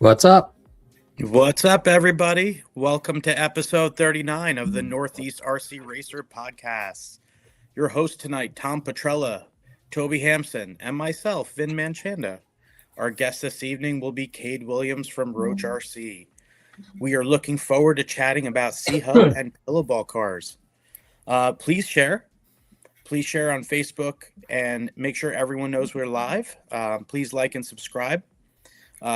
What's up? What's up, everybody? Welcome to episode 39 of the Northeast RC Racer podcast. Your host tonight, Tom Petrella, Toby Hampson, and myself, Vin Manchanda. Our guest this evening will be Cade Williams from Roach RC. We are looking forward to chatting about C-Hub and Pillowball cars. Please share on Facebook and make sure everyone knows we're live. Please like and subscribe.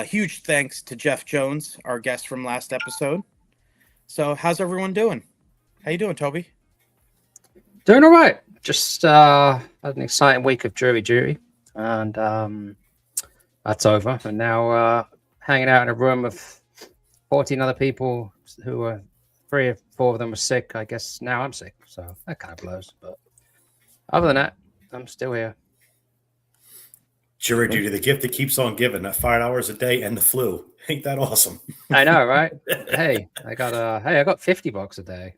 Huge thanks to Jeff Jones, our guest from last episode. So how's everyone doing? How you doing, Toby? Doing all right. Just had an exciting week of jury duty, and that's over. And now hanging out in a room of 14 other people who are 3 or 4 of them were sick. I guess now I'm sick, so that kind of blows. But other than that, I'm still here. Jury duty, the gift that keeps on giving, that 5 hours a day and the flu. Ain't that awesome? I know, right? I got $50 a day.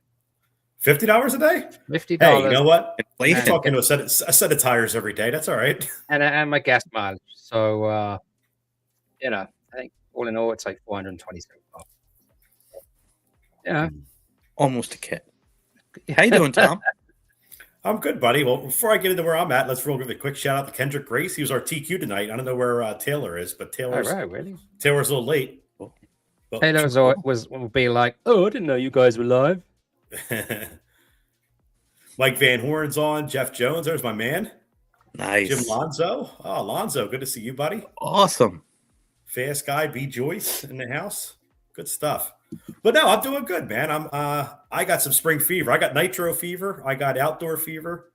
$50 a day? $50. Hey, you know what? You're talking to a set of tires every day. That's all right. And my gas mileage. So I think all in all it's like $427. Yeah. Almost a kit. How you doing, Tom? I'm good, buddy. Well, before I get into where I'm at, let's give a quick shout out to Kendrick Grace. He was our TQ tonight. I don't know where Taylor is, but Taylor's a little late. Well, Taylor would be like, "Oh, I didn't know you guys were live." Mike Van Horn's on. Jeff Jones, there's my man. Nice. Jim Lonzo. Oh, Lonzo, good to see you, buddy. Awesome. Fast guy, B. Joyce in the house. Good stuff. But no, I'm doing good, man. I got some spring fever. I got nitro fever. I got outdoor fever.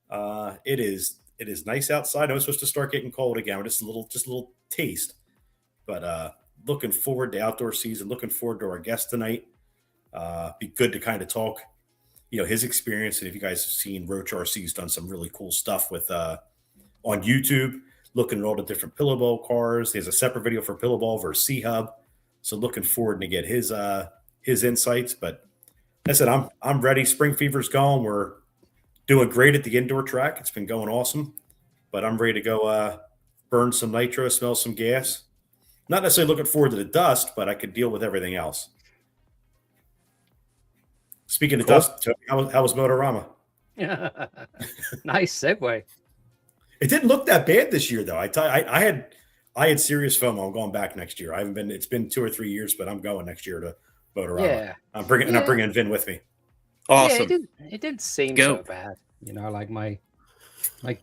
It is nice outside. I know it's supposed to start getting cold again. Just a little taste. But looking forward to outdoor season. Looking forward to our guest tonight. Be good to kind of talk, his experience. And if you guys have seen, Roach RC's done some really cool stuff with on YouTube. Looking at all the different Pillowball cars. There's a separate video for Pillowball versus C-Hub. So looking forward to get his insights. But I said I'm ready. Spring fever's gone. We're doing great at the indoor track. It's been going awesome. But I'm ready to go burn some nitro, smell some gas. Not necessarily looking forward to the dust, but I could deal with everything else. Speaking of dust, how was Motorama? Nice segue. It didn't look that bad this year, though. I had serious FOMO. I'm going back next year. It's been 2 or 3 years, but I'm going next year to Motorama. Yeah. I'm bringing Vin with me. Awesome. Yeah, it didn't seem so bad. Like my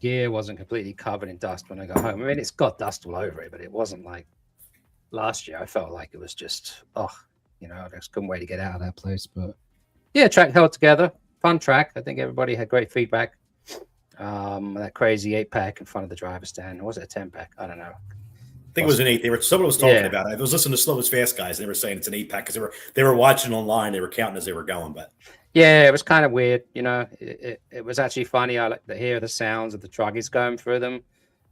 gear wasn't completely covered in dust when I got home. I mean, it's got dust all over it, but it wasn't like last year. I felt like it was just, I just couldn't wait to get out of that place. But yeah, track held together. Fun track. I think everybody had great feedback. That crazy 8-pack in front of the driver's stand. Or was it a 10-pack? I don't know. I think it was an 8. Someone was talking about it. I was listening to Slow as Fast guys. And they were saying it's an 8-pack because they were watching online. They were counting as they were going. But yeah, it was kind of weird. It was actually funny. I like to hear the sounds of the truggies going through them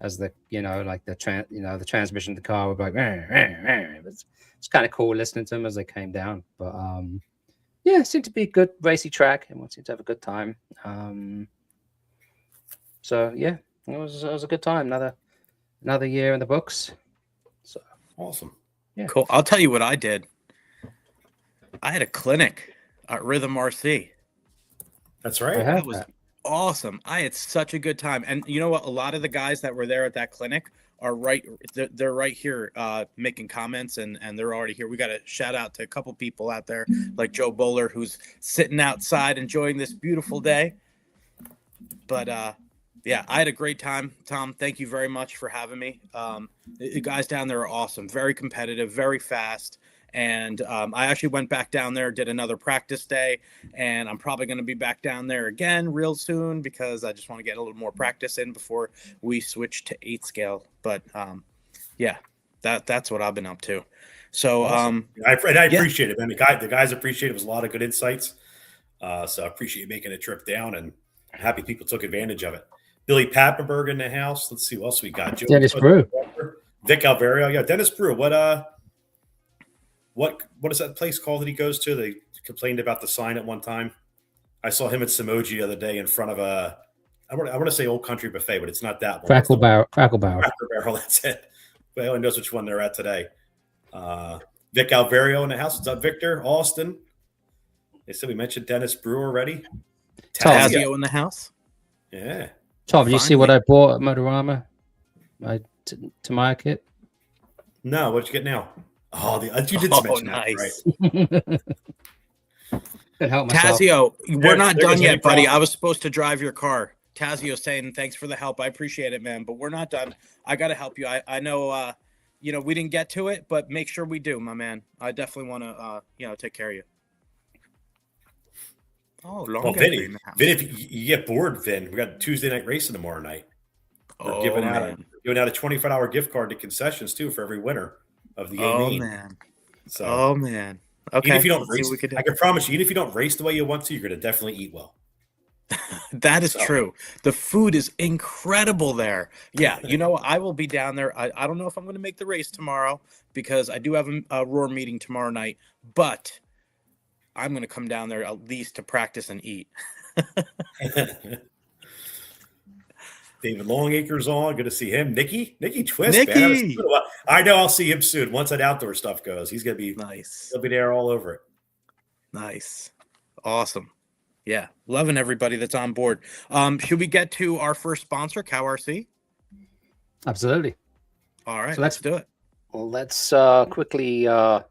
as the the transmission of the car would be like. It's kind of cool listening to them as they came down. But it seemed to be a good racy track. Everyone seemed to have a good time. So yeah, it was a good time. Another year in the books. So awesome. Yeah. Cool. I'll tell you what I did. I had a clinic at Rhythm RC. That's right. That was awesome. I had such a good time. And you know what? A lot of the guys that were there at that clinic are they're right here making comments and they're already here. We got to shout out to a couple people out there like Joe Bowler, who's sitting outside enjoying this beautiful day. But yeah, I had a great time. Tom, thank you very much for having me. The guys down there are awesome, very competitive, very fast. And I actually went back down there, did another practice day, and I'm probably going to be back down there again real soon because I just want to get a little more practice in before we switch to 8 scale. But yeah, that's what I've been up to. So awesome. I appreciate it, man. The guys appreciate it. It was a lot of good insights. So I appreciate you making a trip down, and happy people took advantage of it. Billy Pappenberg in the house. Let's see what else we got. Dennis Brew. Vic Alvario. Yeah, Dennis Brew. What is that place called that he goes to? They complained about the sign at one time. I saw him at Samoji the other day in front of I want to say Old Country Buffet, but it's not that one. Crackle Barrel. Cracker Barrel, that's it. But everyone knows which one they're at today. Vic Alvario in the house. What's up, Victor? Austin. They said we mentioned Dennis Brewer already. Tazio in the house. Yeah. Tom, did you see what I bought at Motorama? My Tamiya kit? No, what'd you get now? Oh, you did mention nice. that, right? Tazio, we're not done yet, buddy. I was supposed to drive your car. Tazio saying thanks for the help. I appreciate it, man, but we're not done. I got to help you. I know, we didn't get to it, but make sure we do, my man. I definitely want to, take care of you. Oh, well, Vin, if you get bored, Vin, we got a Tuesday night racing tomorrow night. We're giving out a 24-hour gift card to concessions too for every winner of the A main. So, oh man. Okay. Even if you don't race, I can promise you, even if you don't race the way you want to, you're going to definitely eat well. That is true. The food is incredible there. Yeah, I will be down there. I don't know if I'm going to make the race tomorrow because I do have a Roar meeting tomorrow night, but I'm going to come down there at least to practice and eat. David Longacre's on. Good to see him. Nikki Twist. Man, I know I'll see him soon. Once that outdoor stuff goes, he's going to be nice. He'll be there all over it. Nice. Awesome. Yeah. Loving everybody that's on board. Should we get to our first sponsor, CowRC? Absolutely. All right. So let's do it. Well, let's quickly run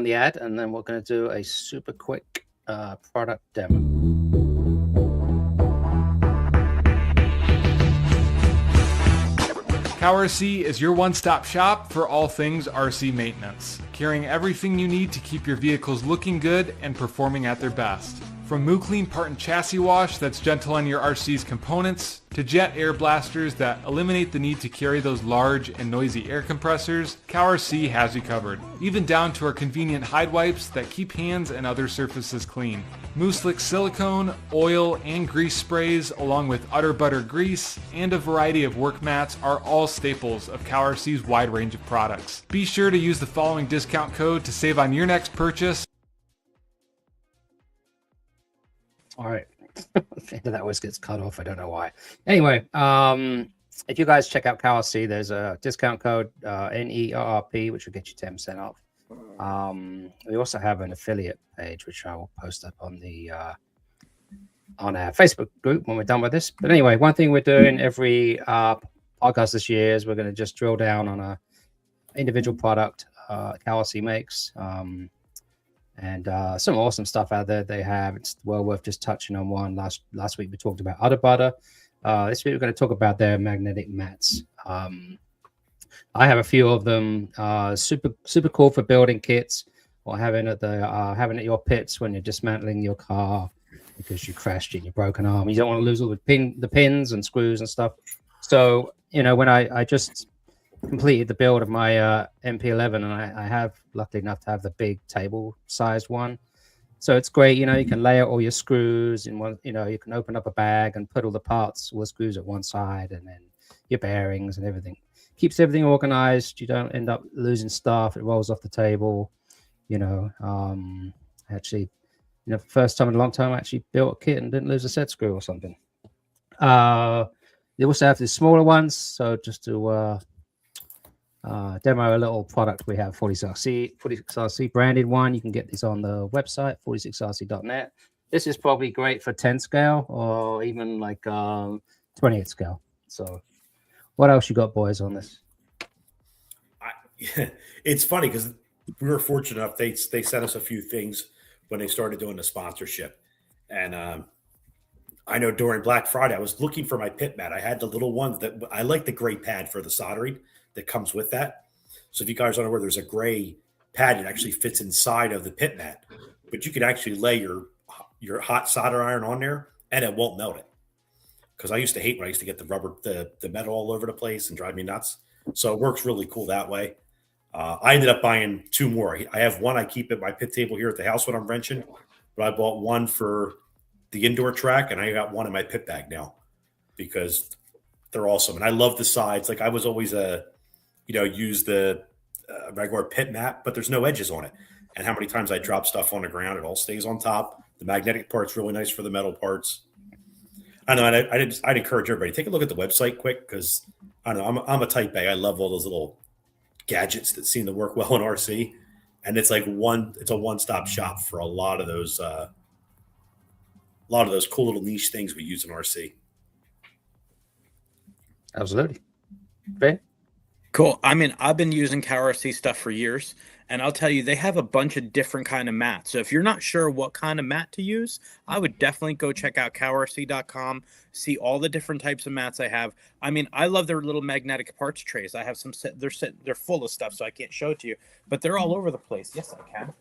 the ad, and then we're going to do a super quick product demo. CowRC is your one-stop shop for all things RC maintenance, carrying everything you need to keep your vehicles looking good and performing at their best. From MooClean part and chassis wash that's gentle on your RC's components, to jet air blasters that eliminate the need to carry those large and noisy air compressors, CowRC has you covered. Even down to our convenient hide wipes that keep hands and other surfaces clean. Moose-Lick silicone, oil, and grease sprays, along with Utter Butter grease, and a variety of work mats are all staples of CowRC's wide range of products. Be sure to use the following discount code to save on your next purchase. All right. That always gets cut off. I don't know why. Anyway, if you guys check out CowRC, there's a discount code, NERRP, which will get you 10% off. We also have an affiliate page, which I will post up on on our Facebook group when we're done with this. But anyway, one thing we're doing every podcast this year is we're going to just drill down on a individual product CowRC makes. And some awesome stuff out there they have. It's well worth just touching on one. Last week we talked about Utter Butter. This week we're going to talk about their magnetic mats. I have a few of them. Super cool for building kits or having at your pits when you're dismantling your car because you crashed in your broken arm. You don't want to lose all the pins and screws and stuff. So when I just completed the build of my MP11, and I have lucky enough to have the big table sized one, so it's great. You can lay out all your screws in one. You can open up a bag and put all the screws at one side, and then your bearings and everything. Keeps everything organized. You don't end up losing stuff. It rolls off the table. Actually, first time in a long time I actually built a kit and didn't lose a set screw or something. They also have the smaller ones, so just to demo a little product we have, 46RC branded one. You can get these on the website 46rc.net. This is probably great for 10 scale or even like 28 scale. So what else you got, boys, on this? It's funny because we were fortunate enough they sent us a few things when they started doing the sponsorship, and I know during Black Friday I was looking for my pit mat. I had the little ones that I like, the gray pad for the soldering that comes with that. So if you guys aren't aware, there's a gray pad that actually fits inside of the pit mat, but you can actually lay your hot solder iron on there and it won't melt it. Because I used to hate when I used to get the metal all over the place and drive me nuts. So it works really cool that way. I ended up buying two more. I have one I keep at my pit table here at the house when I'm wrenching, but I bought one for the indoor track and I got one in my pit bag now because they're awesome. And I love the sides. Like I was always use the regular pit mat, but there's no edges on it. And how many times I drop stuff on the ground, it all stays on top. The magnetic part's really nice for the metal parts. I know. I'd encourage everybody, take a look at the website quick because I don't know. I'm a type A. I love all those little gadgets that seem to work well in RC, and it's like it's a one-stop shop for a lot of those cool little niche things we use in RC. Absolutely. Ben? Cool. I mean, I've been using CowRC stuff for years, and I'll tell you, they have a bunch of different kind of mats. So if you're not sure what kind of mat to use, I would definitely go check out cowrc.com, see all the different types of mats I have. I mean, I love their little magnetic parts trays. I have some they're full of stuff, so I can't show it to you, but they're all over the place. Yes, I can.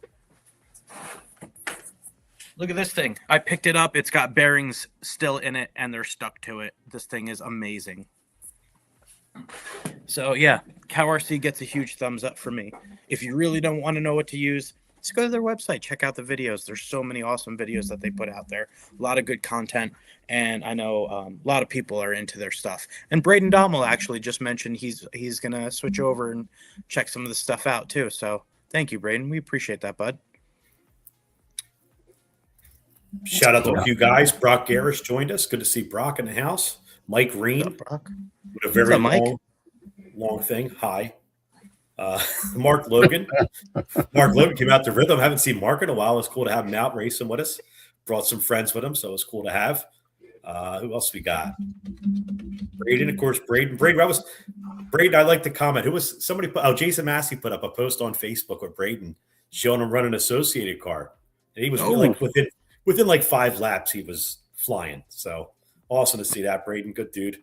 Look at this thing. I picked it up. It's got bearings still in it, and they're stuck to it. This thing is amazing. So yeah, CowRC gets a huge thumbs up for me. If you really don't want to know what to use, just go to their website, check out the videos. There's so many awesome videos that they put out there. A lot of good content, and I know a lot of people are into their stuff. And Braden Dommel actually just mentioned he's gonna switch over and check some of the stuff out too. So thank you, Braden. We appreciate that, bud. Shout out to a few guys. Brock Garrish joined us. Good to see Brock in the house. Mike Reen. What's up, Brock? With a very Mike? long thing. Hi. Mark Logan. Mark Logan came out to Rhythm. Haven't seen Mark in a while. It was cool to have him out racing with us. Brought some friends with him, so it was cool to have. Who else we got? Braden, of course. Braden, I like the comment. Who was somebody put? Oh, Jason Massey put up a post on Facebook with Braden showing him running an associated car. And he was like within like 5 laps, he was flying. So awesome to see that, Braden. Good dude.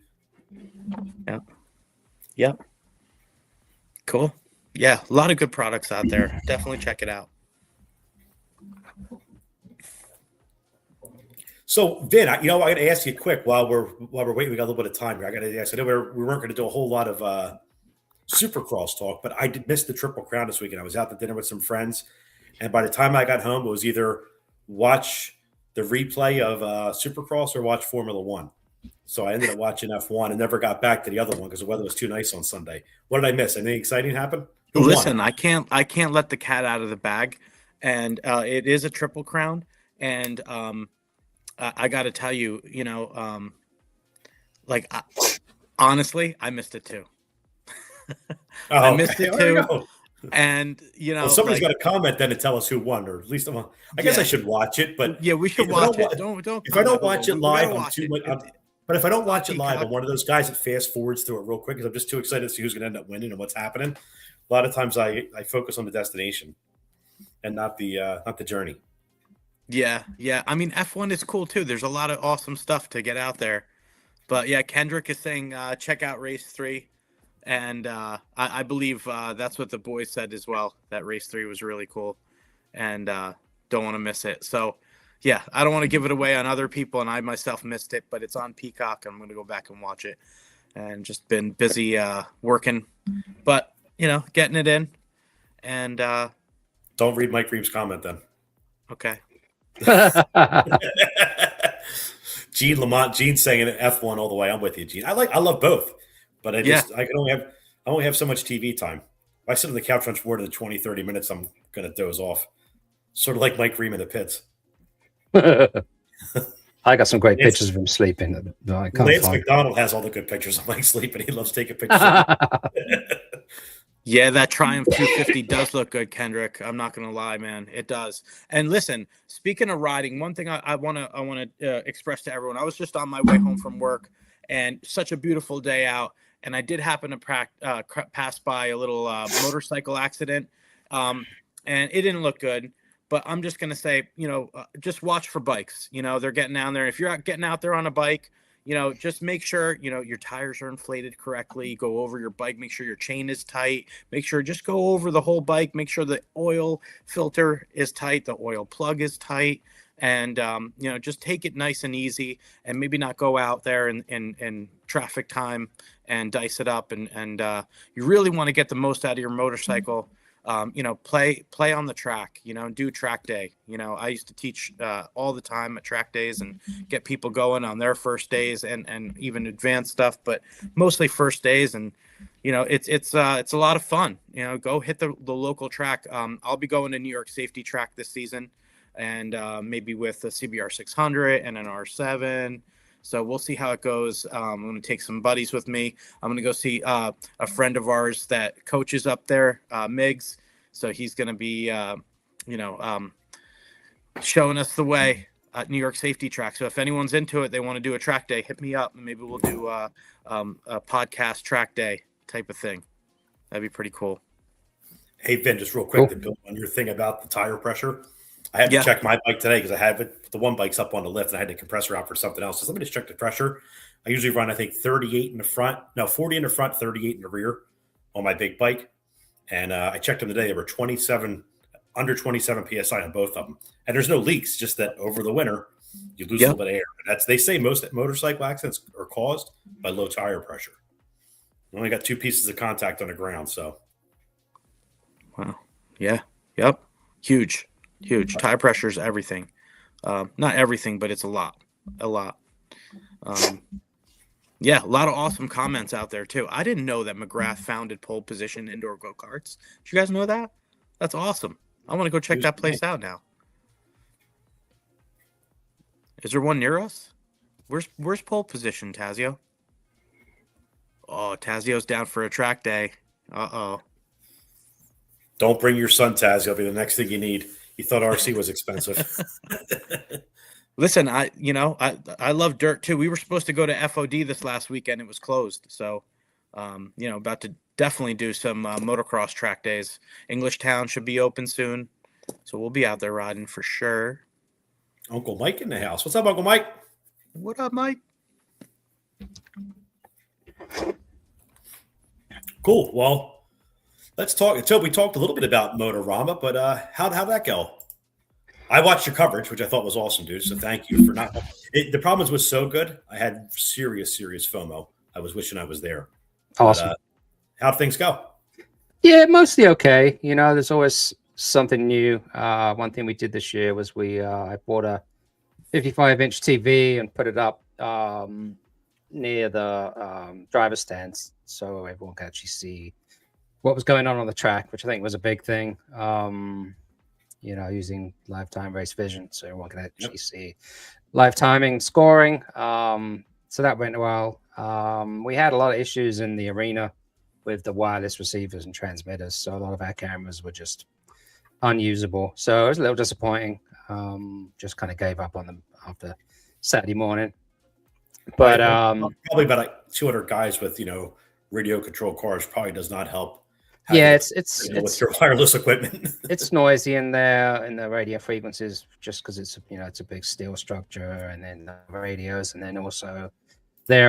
Yep. Cool. Yeah, a lot of good products out there. Definitely check it out. So, Vin, I got to ask you quick while we're waiting. We got a little bit of time here. I got to ask. I know we weren't going to do a whole lot of Supercross talk, but I did miss the Triple Crown this weekend. I was out to dinner with some friends, and by the time I got home, it was either watch the replay of Supercross or watch Formula One. So I ended up watching F1 and never got back to the other one because the weather was too nice on Sunday. What did I miss? Anything exciting happen? Listen, I can't let the cat out of the bag, and it is a Triple Crown, and I got to tell you, honestly, I missed it too. I missed it too. And somebody's got to comment then to tell us who won, or at least I guess I should watch it. But yeah, we should watch it. Don't. If I don't watch it live, I'm too much. But if I don't watch it live, I'm one of those guys that fast forwards through it real quick because I'm just too excited to see who's going to end up winning and what's happening. A lot of times I focus on the destination and not the journey. Yeah. I mean, F1 is cool too. There's a lot of awesome stuff to get out there. But yeah, Kendrick is saying check out Race 3. And I believe that's what the boys said as well, that Race 3 was really cool. And don't want to miss it. So, yeah, I don't want to give it away on other people, and I myself missed it, but it's on Peacock. I'm going to go back and watch it. And just been busy working. But, getting it in. And don't read Mike Ream's comment then. Okay. Gene Lamont, Gene's saying F1 all the way. I'm with you, Gene. I love both. But I can only have so much TV time. If I sit on the couch for more than 20, 30 minutes, I'm going to doze off. Sort of like Mike Ream in the pits. I got some great pictures of him sleeping. Lance McDonald has all the good pictures of Mike sleeping. He loves taking pictures. Yeah, that Triumph 250 does look good, Kendrick. I'm not going to lie, man. It does. And listen, speaking of riding, one thing I want to express to everyone. I was just on my way home from work, and such a beautiful day out. And I did happen to pass by a little motorcycle accident, and it didn't look good. But I'm just going to say, just watch for bikes. They're getting down there. If you're getting out there on a bike, just make sure, your tires are inflated correctly. Go over your bike. Make sure your chain is tight. Just go over the whole bike. Make sure the oil filter is tight. The oil plug is tight. And, just take it nice and easy, and maybe not go out there in traffic time and dice it up. And you really want to get the most out of your motorcycle. Play on the track, do track day. I used to teach all the time at track days and get people going on their first days and even advanced stuff, but mostly first days. And, it's a lot of fun, go hit the local track. I'll be going to New York Safety Track this season, and maybe with the CBR 600 and an R7 So we'll see how it goes. I'm going to take some buddies with me. I'm going to go see a friend of ours that coaches up there, Miggs. So he's going to be, showing us the way at New York Safety Track. So if anyone's into it, they want to do a track day, hit me up, and maybe we'll do a podcast track day type of thing. That'd be pretty cool. Hey, Vin, just real quick to build on your thing about the tire pressure. I had to check my bike today because I had the one bike's up on the lift and I had the compressor out for something else. So let me just check the pressure. I usually run, I think, 38 in the front. No, 40 in the front, 38 in the rear on my big bike. And I checked them today. They were 27, under 27 PSI on both of them. And there's no leaks, just that over the winter, you lose a little bit of air. And they say most motorcycle accidents are caused by low tire pressure. We only got 2 pieces of contact on the ground, so. Wow. Yeah. Yep. Huge. Tire pressure is everything. Not everything, but it's a lot. A lot. Yeah, a lot of awesome comments out there too. I didn't know that McGrath founded pole position indoor go-karts. Did you guys know that? That's awesome. I want to go check that place out now. Is there one near us? Where's pole position, Tazio? Oh, Tazio's down for a track day. Uh-oh. Don't bring your son, Taz. He'll be the next thing you need. You thought RC was expensive. Listen, I love dirt too. We were supposed to go to FOD this last weekend. It was closed. So, about to definitely do some motocross track days. Englishtown should be open soon. So we'll be out there riding for sure. Uncle Mike in the house. What's up, Uncle Mike? What up, Mike? Cool. Well, let's talk. So we talked a little bit about Motorama, but how'd that go? I watched your coverage, which I thought was awesome, dude. So thank you for not. The problems was so good. I had serious FOMO. I was wishing I was there. Awesome. But, how'd things go? Yeah, mostly okay. There's always something new. One thing we did this year was I bought a 55-inch TV and put it up near the driver stands so everyone could actually see what was going on the track, which I think was a big thing. Using live time race vision so everyone can actually see live timing, scoring. So that went well. We had a lot of issues in the arena with the wireless receivers and transmitters, so a lot of our cameras were just unusable. So it was a little disappointing. Just kind of gave up on them after Saturday morning. But probably about like 200 guys with radio controlled cars probably does not help. Yeah, it's with your wireless equipment. It's noisy in there in the radio frequencies just because it's a big steel structure, and then the radios, and then also they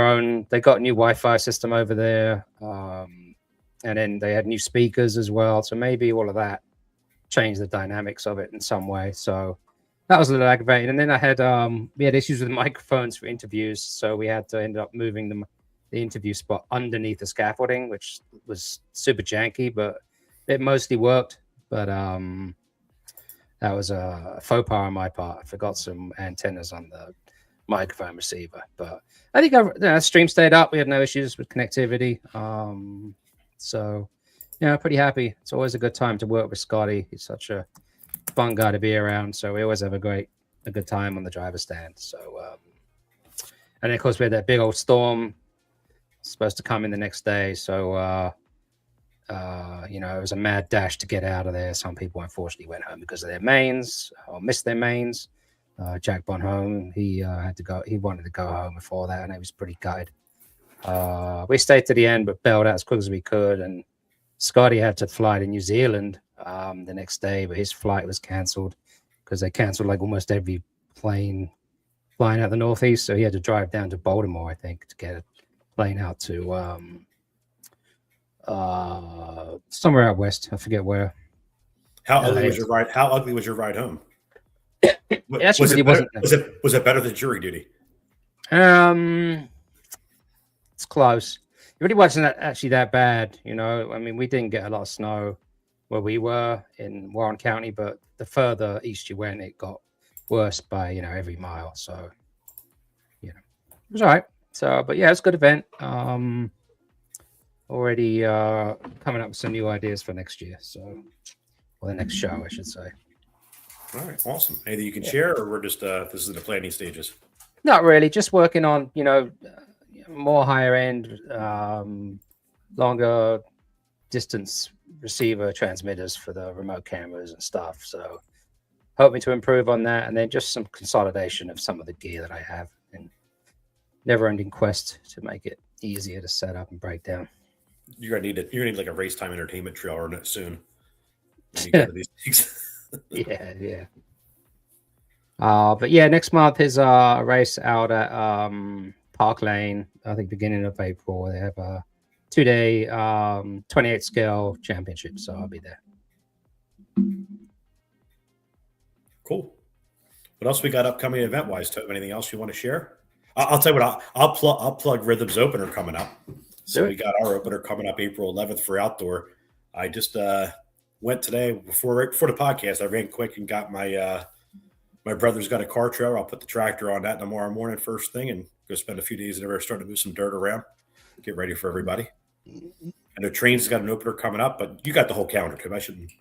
got a new Wi-Fi system over there, and then they had new speakers as well. So maybe all of that changed the dynamics of it in some way. So that was a little aggravating. And then we had issues with microphones for interviews, so we had to end up moving the interview spot underneath the scaffolding, which was super janky, but it mostly worked. But that was a faux pas on my part. I forgot some antennas on the microphone receiver, but I think stream stayed up. We had no issues with connectivity. So pretty happy. It's always a good time to work with Scotty. He's such a fun guy to be around. So we always have a good time on the driver's stand. So, and then of course we had that big old storm supposed to come in the next day, so it was a mad dash to get out of there. Some people unfortunately went home because of their mains or missed their mains. Jack Bonhomme, he had to go. He wanted to go home before that, and he was pretty gutted. We stayed to the end, but bailed out as quick as we could. And Scotty had to fly to New Zealand the next day, but his flight was cancelled because they cancelled like almost every plane flying out the Northeast. So he had to drive down to Baltimore, I think, to get a plane out to somewhere out west. I forget where. How ugly was your ride? How ugly was your ride home? Was it better than jury duty? It's close. It really wasn't actually that bad. I mean, we didn't get a lot of snow where we were in Warren County, but the further east you went, it got worse by every mile. So it was all right. So, but yeah, it's a good event. Already coming up with some new ideas for next year. So, the next show, I should say. All right, awesome. Anything you can share, or we're just this is in the planning stages? Not really. Just working on, more higher end, longer distance receiver transmitters for the remote cameras and stuff. So hoping to improve on that, and then just some consolidation of some of the gear that I have, and never-ending quest to make it easier to set up and break down. You're gonna need like a race time entertainment trailer in it soon. When you go to these things. Yeah. But yeah, next month is a race out at Park Lane. I think beginning of April. They have a 2-day 28 scale championship, so I'll be there. Cool. What else we got upcoming event wise? Anything else you want to share? I'll tell you what. I'll plug Rhythm's opener coming up. So we got our opener coming up April 11th for outdoor. I just went today right before the podcast. I ran quick and got my brother's got a car trailer. I'll put the tractor on that tomorrow morning first thing and go spend a few days there, starting to move some dirt around, get ready for everybody. I know Trains got an opener coming up, but you got the whole calendar, Tim.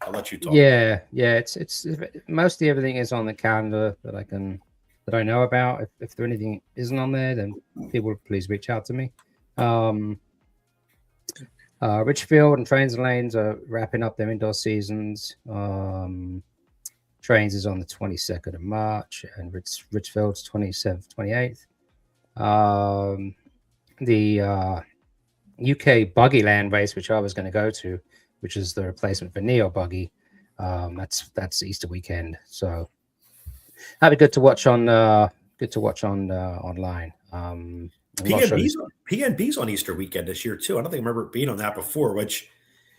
I'll let you talk. Yeah. It's mostly everything is on the calendar that I know about. If there anything isn't on there, then people please reach out to me. Richfield and Trains and Lanes are wrapping up their indoor seasons. Trains is on the 22nd of March, and Richfield's 27th, 28th. The UK Buggy Land race, which I was going to go to, which is the replacement for Neo Buggy, that's Easter weekend. So that'd be good to watch on online. PNB's on Easter weekend this year too. I don't think I remember it being on that before, which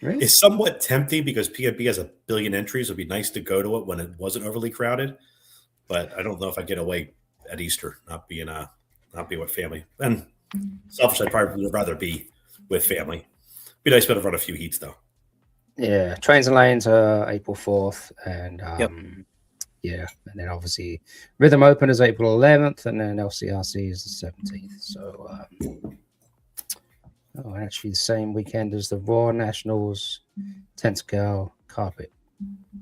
is somewhat tempting because PNB has 1 billion entries. It'd be nice to go to it when it wasn't overly crowded, but I don't know if I get away at Easter not being with family. And selfishly, I'd probably rather be with family. Be nice to run a few heats though. Yeah, Trains and Lanes are April 4th, and yeah, and then obviously Rhythm Open is April 11th, and then LCRC is the 17th. So, actually the same weekend as the Raw Nationals 10 scale carpet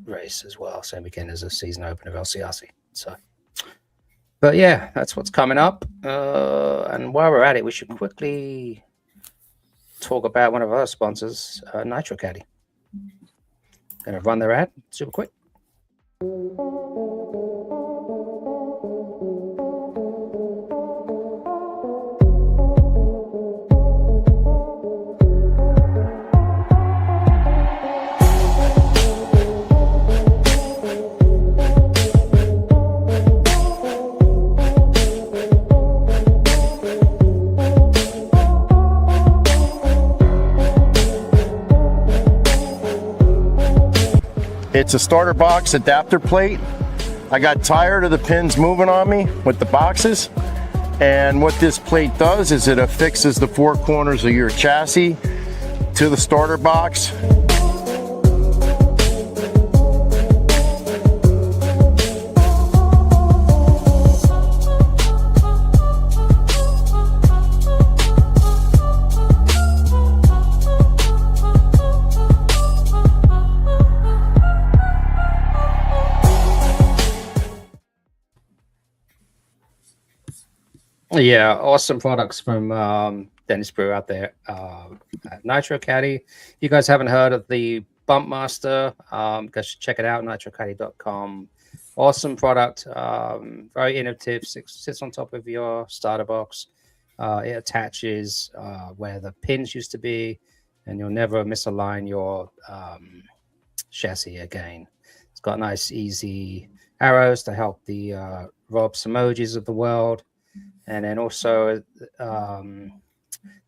race as well. Same weekend as the season open of LCRC. So, but yeah, that's what's coming up. And while we're at it, we should quickly talk about one of our sponsors, Nitro Caddy. Gonna run their ad super quick. It's a starter box adapter plate. I got tired of the pins moving on me with the boxes. And what this plate does is it affixes the four corners of your chassis to the starter box. Yeah, awesome products from Dennis Brew out there at Nitro Caddy. If you guys haven't heard of the Bumpmaster, you guys should check it out, nitrocaddy.com. Awesome product, very innovative, sits on top of your starter box. It attaches where the pins used to be, and you'll never misalign your chassis again. It's got nice, easy arrows to help the Rob Emojis of the world. And then also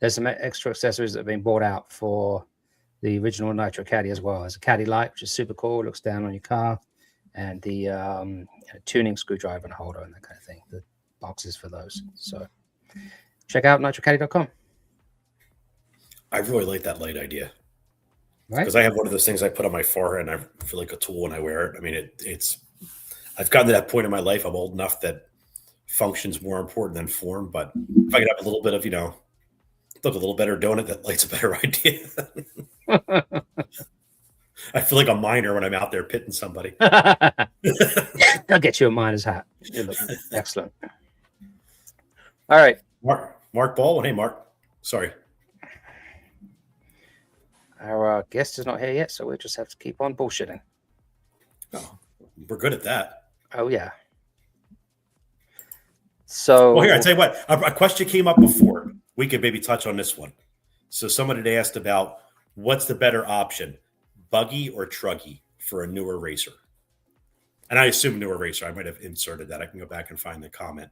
there's some extra accessories that have been bought out for the original Nitro Caddy as well. There's a Caddy Light, which is super cool, looks down on your car, and the tuning screwdriver and holder and that kind of thing, the boxes for those. So check out nitrocaddy.com. I really like that light idea. Right? Because I have one of those things I put on my forehead and I feel like a tool when I wear it. I mean, it's I've gotten to that point in my life. I'm old enough that function's more important than form, but if I could have a little bit of, look a little better doing it, that light's a better idea. I feel like a miner when I'm out there pitting somebody. I'll get you a miner's hat. You look excellent. All right. Mark Baldwin. Hey, Mark. Sorry. Our guest is not here yet, so we'll just have to keep on bullshitting. Oh, we're good at that. Oh, yeah. So, Well, here, I tell you what, a question came up before. We could maybe touch on this one. So someone had asked about what's the better option, buggy or truggy for a newer racer? And I assume newer racer. I might have inserted that. I can go back and find the comment.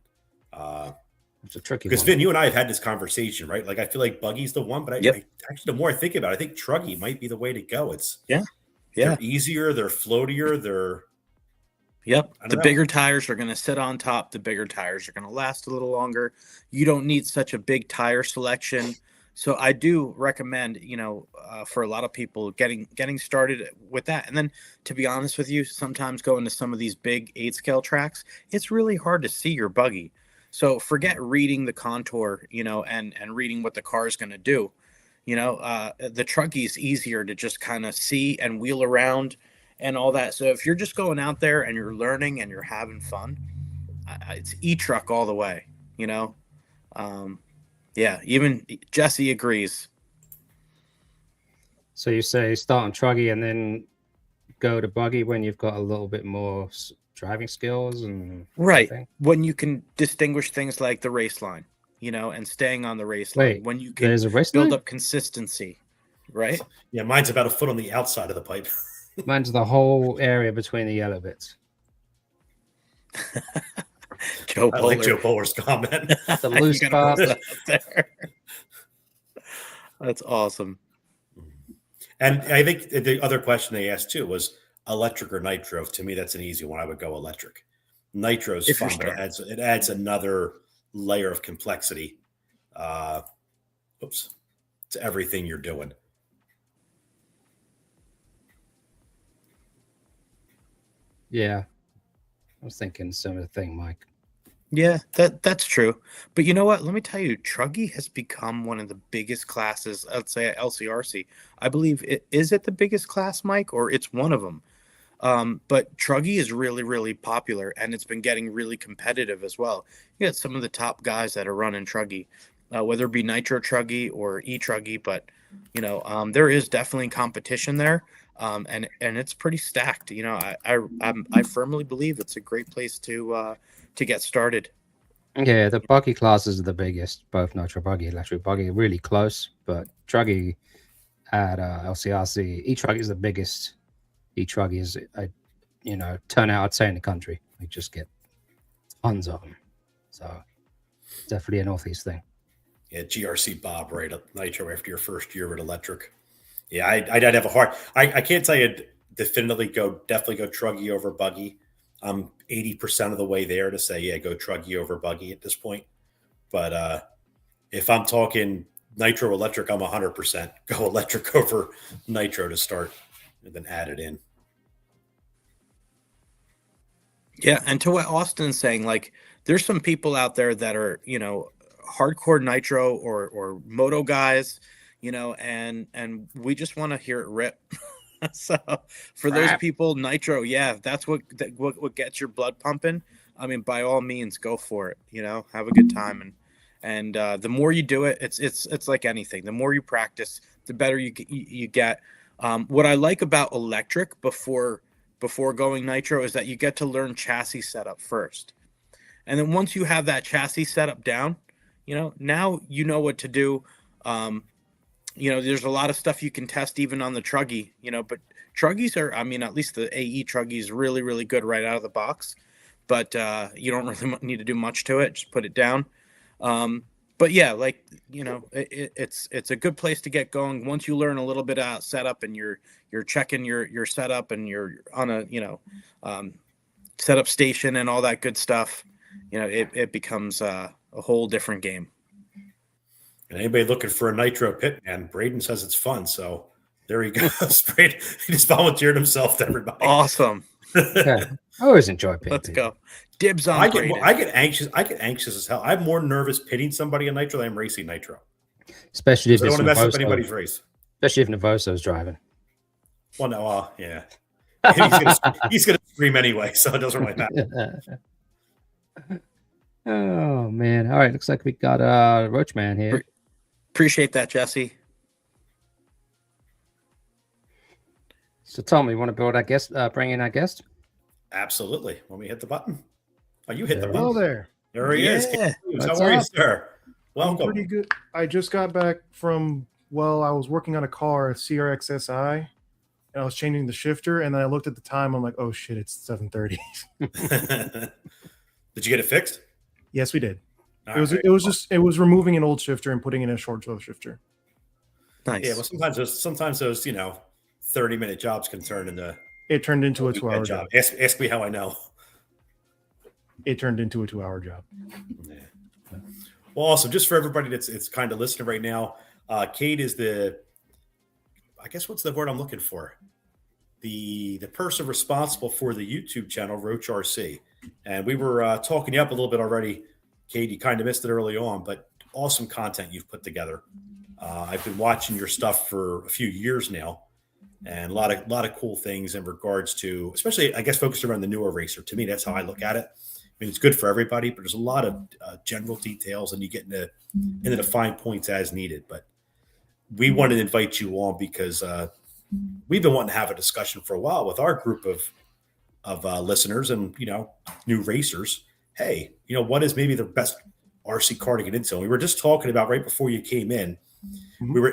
it's a tricky Because one. Vin, you and I have had this conversation, right? Like I feel like buggy's the one, but I actually, the more I think about it, I think truggy might be the way to go. It's they're easier, they're floatier, they're The bigger tires are going to sit on top. The bigger tires are going to last a little longer. You don't need such a big tire selection. So I do recommend, for a lot of people getting started with that. And then to be honest with you, sometimes going to some of these big 8-scale tracks, it's really hard to see your buggy. So forget reading the contour, and reading what the car is going to do. The truggy is easier to just kind of see and wheel around and all that. So if you're just going out there and you're learning and you're having fun, it's e-truck all the way, even Jesse agrees. So you say start on truggy and then go to buggy when you've got a little bit more driving skills and right everything? When you can distinguish things like the race line, and staying on the race line. When you can there's a race build line? up consistency, right? Yeah, mine's about a foot on the outside of the pipe. Mine's the whole area between the yellow bits. Joe I Polar. like Joe Polar's comment. The loose You gotta part. put that out there. That's awesome. And I think the other question they asked too was electric or nitro. To me, that's an easy one. I would go electric. Nitro's If you're fun, but it adds another layer of complexity. To everything you're doing. Yeah. I was thinking similar thing, Mike. Yeah, that's true. But you know what? Let me tell you, truggy has become one of the biggest classes, let's say at LCRC. I believe is it the biggest class, Mike, or it's one of them. But truggy is really, really popular, and it's been getting really competitive as well. You got some of the top guys that are running truggy, whether it be nitro truggy or e-truggy, but there is definitely competition there. And it's pretty stacked. I firmly believe it's a great place to get started. Yeah, the buggy classes are the biggest, both nitro buggy, electric buggy, really close. But truggy at LCRC, e-truggy is the biggest. E-truggy is, 10 out, I'd say, in the country. We just get tons of them. So definitely a Northeast thing. Yeah, GRC Bob, right? Nitro after your first year with electric. Yeah, I'd have a hard. I can't tell you definitely definitely go truggy over buggy. I'm 80% of the way there to say, yeah, go truggy over buggy at this point. But if I'm talking nitro electric, I'm 100% go electric over nitro to start and then add it in. Yeah, and to what Austin's saying, like there's some people out there that are, hardcore nitro or moto guys, and we just want to hear it rip. So for those people, nitro, that's what gets your blood pumping. I mean, by all means, go for it. Have a good time, and the more you do it, it's like anything. The more you practice, the better you get. What I like about electric before going nitro is that you get to learn chassis setup first, and then once you have that chassis setup down, now you know what to do. There's a lot of stuff you can test even on the truggy, but truggies are, at least the AE truggy is really, really good right out of the box, but you don't really need to do much to it. Just put it down. But yeah, it's a good place to get going. Once you learn a little bit about setup and you're checking your setup and you're on a, setup station and all that good stuff, it becomes a whole different game. And anybody looking for a nitro pit, man, Braden says it's fun. So there he goes. Braden, he just volunteered himself to everybody. Awesome. Yeah, I always enjoy pitting. Let's go. Dibs on I Braden. get anxious. I get anxious as hell. I'm more nervous pitting somebody in nitro than I'm racing nitro. Especially if I don't it's want to mess up Novoso. anybody's race. Especially if Novoso's driving. Well, no, yeah. He's gonna scream anyway, so it doesn't really matter. Oh man! All right, looks like we got Roach Man here. Appreciate that, Jesse. So Tom, you want to build our guest? Bring in our guest. Absolutely. When we hit the button. Oh, you hit the Hello button. there. There he is. Yeah. How are you, sir? I'm Welcome. pretty good. I just got back from, I was working on a car, a CRX SI, and I was changing the shifter, and then I looked at the time. I'm like, oh shit, it's 7:30. Did you get it fixed? Yes, we did. All It was right. it was removing an old shifter and putting in a short throw shifter. Nice. Yeah, well, sometimes those 30-minute jobs can turn into It turned into a weekend 2-hour job. Ask me how I know. It turned into a 2-hour job. Yeah. Well, also, just for everybody that's kind of listening right now, Kate is I guess what's the word I'm looking for? The person responsible for the YouTube channel, Roach RC. And we were talking you up a little bit already, Kate. You kind of missed it early on, but awesome content you've put together. I've been watching your stuff for a few years now, and a lot of cool things in regards to, especially I guess focused around the newer racer. To me, that's how I look at it. I mean, it's good for everybody, but there's a lot of general details, and you get into the fine points as needed. But we wanted to invite you on because we've been wanting to have a discussion for a while with our group of listeners and new racers. Hey, what is maybe the best RC car to get into? And we were just talking about right before you came in.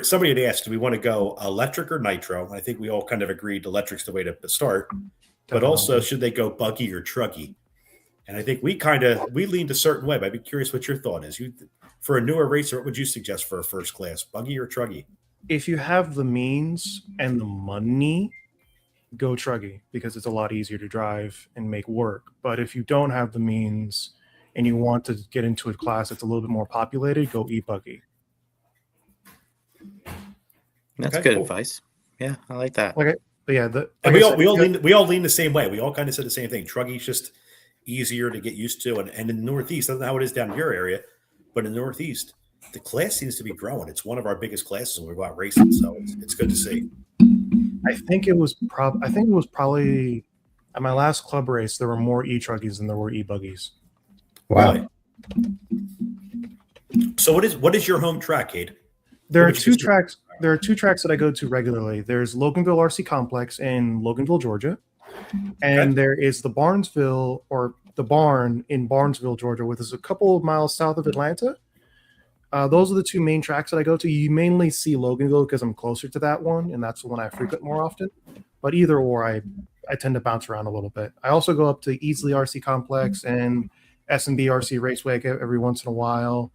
Somebody had asked, do we want to go electric or nitro? And I think we all kind of agreed electric's the way to start. But also, should they go buggy or truggy? And I think we leaned a certain way. But I'd be curious what your thought is. For a newer racer, what would you suggest for a first class, buggy or truggy? If you have the means and the money, go truggy because it's a lot easier to drive and make work. But if you don't have the means and you want to get into a class that's a little bit more populated, go e-buggy. That's Okay, good cool. advice. Yeah, I like that. But yeah, And we all lean the same way. We all kind of said the same thing. Truggy's just easier to get used to, and in the Northeast, I don't know how it is down in your area, but in the Northeast, the class seems to be growing. It's one of our biggest classes when we go out racing, so it's good to see. I think it was probably at my last club race there were more e-truggies than there were e-buggies. Wow. Really? So what is your home track, Cade? There What are would you two consider- tracks. There are two tracks that I go to regularly. There's Loganville RC Complex in Loganville, Georgia, and there is the barn in Barnesville, Georgia, which is a couple of miles south of Atlanta. Those are the two main tracks that I go to. You mainly see Loganville because I'm closer to that one, and that's the one I frequent more often. But either or, I tend to bounce around a little bit. I also go up to Easley RC Complex and S&B RC Raceway every once in a while.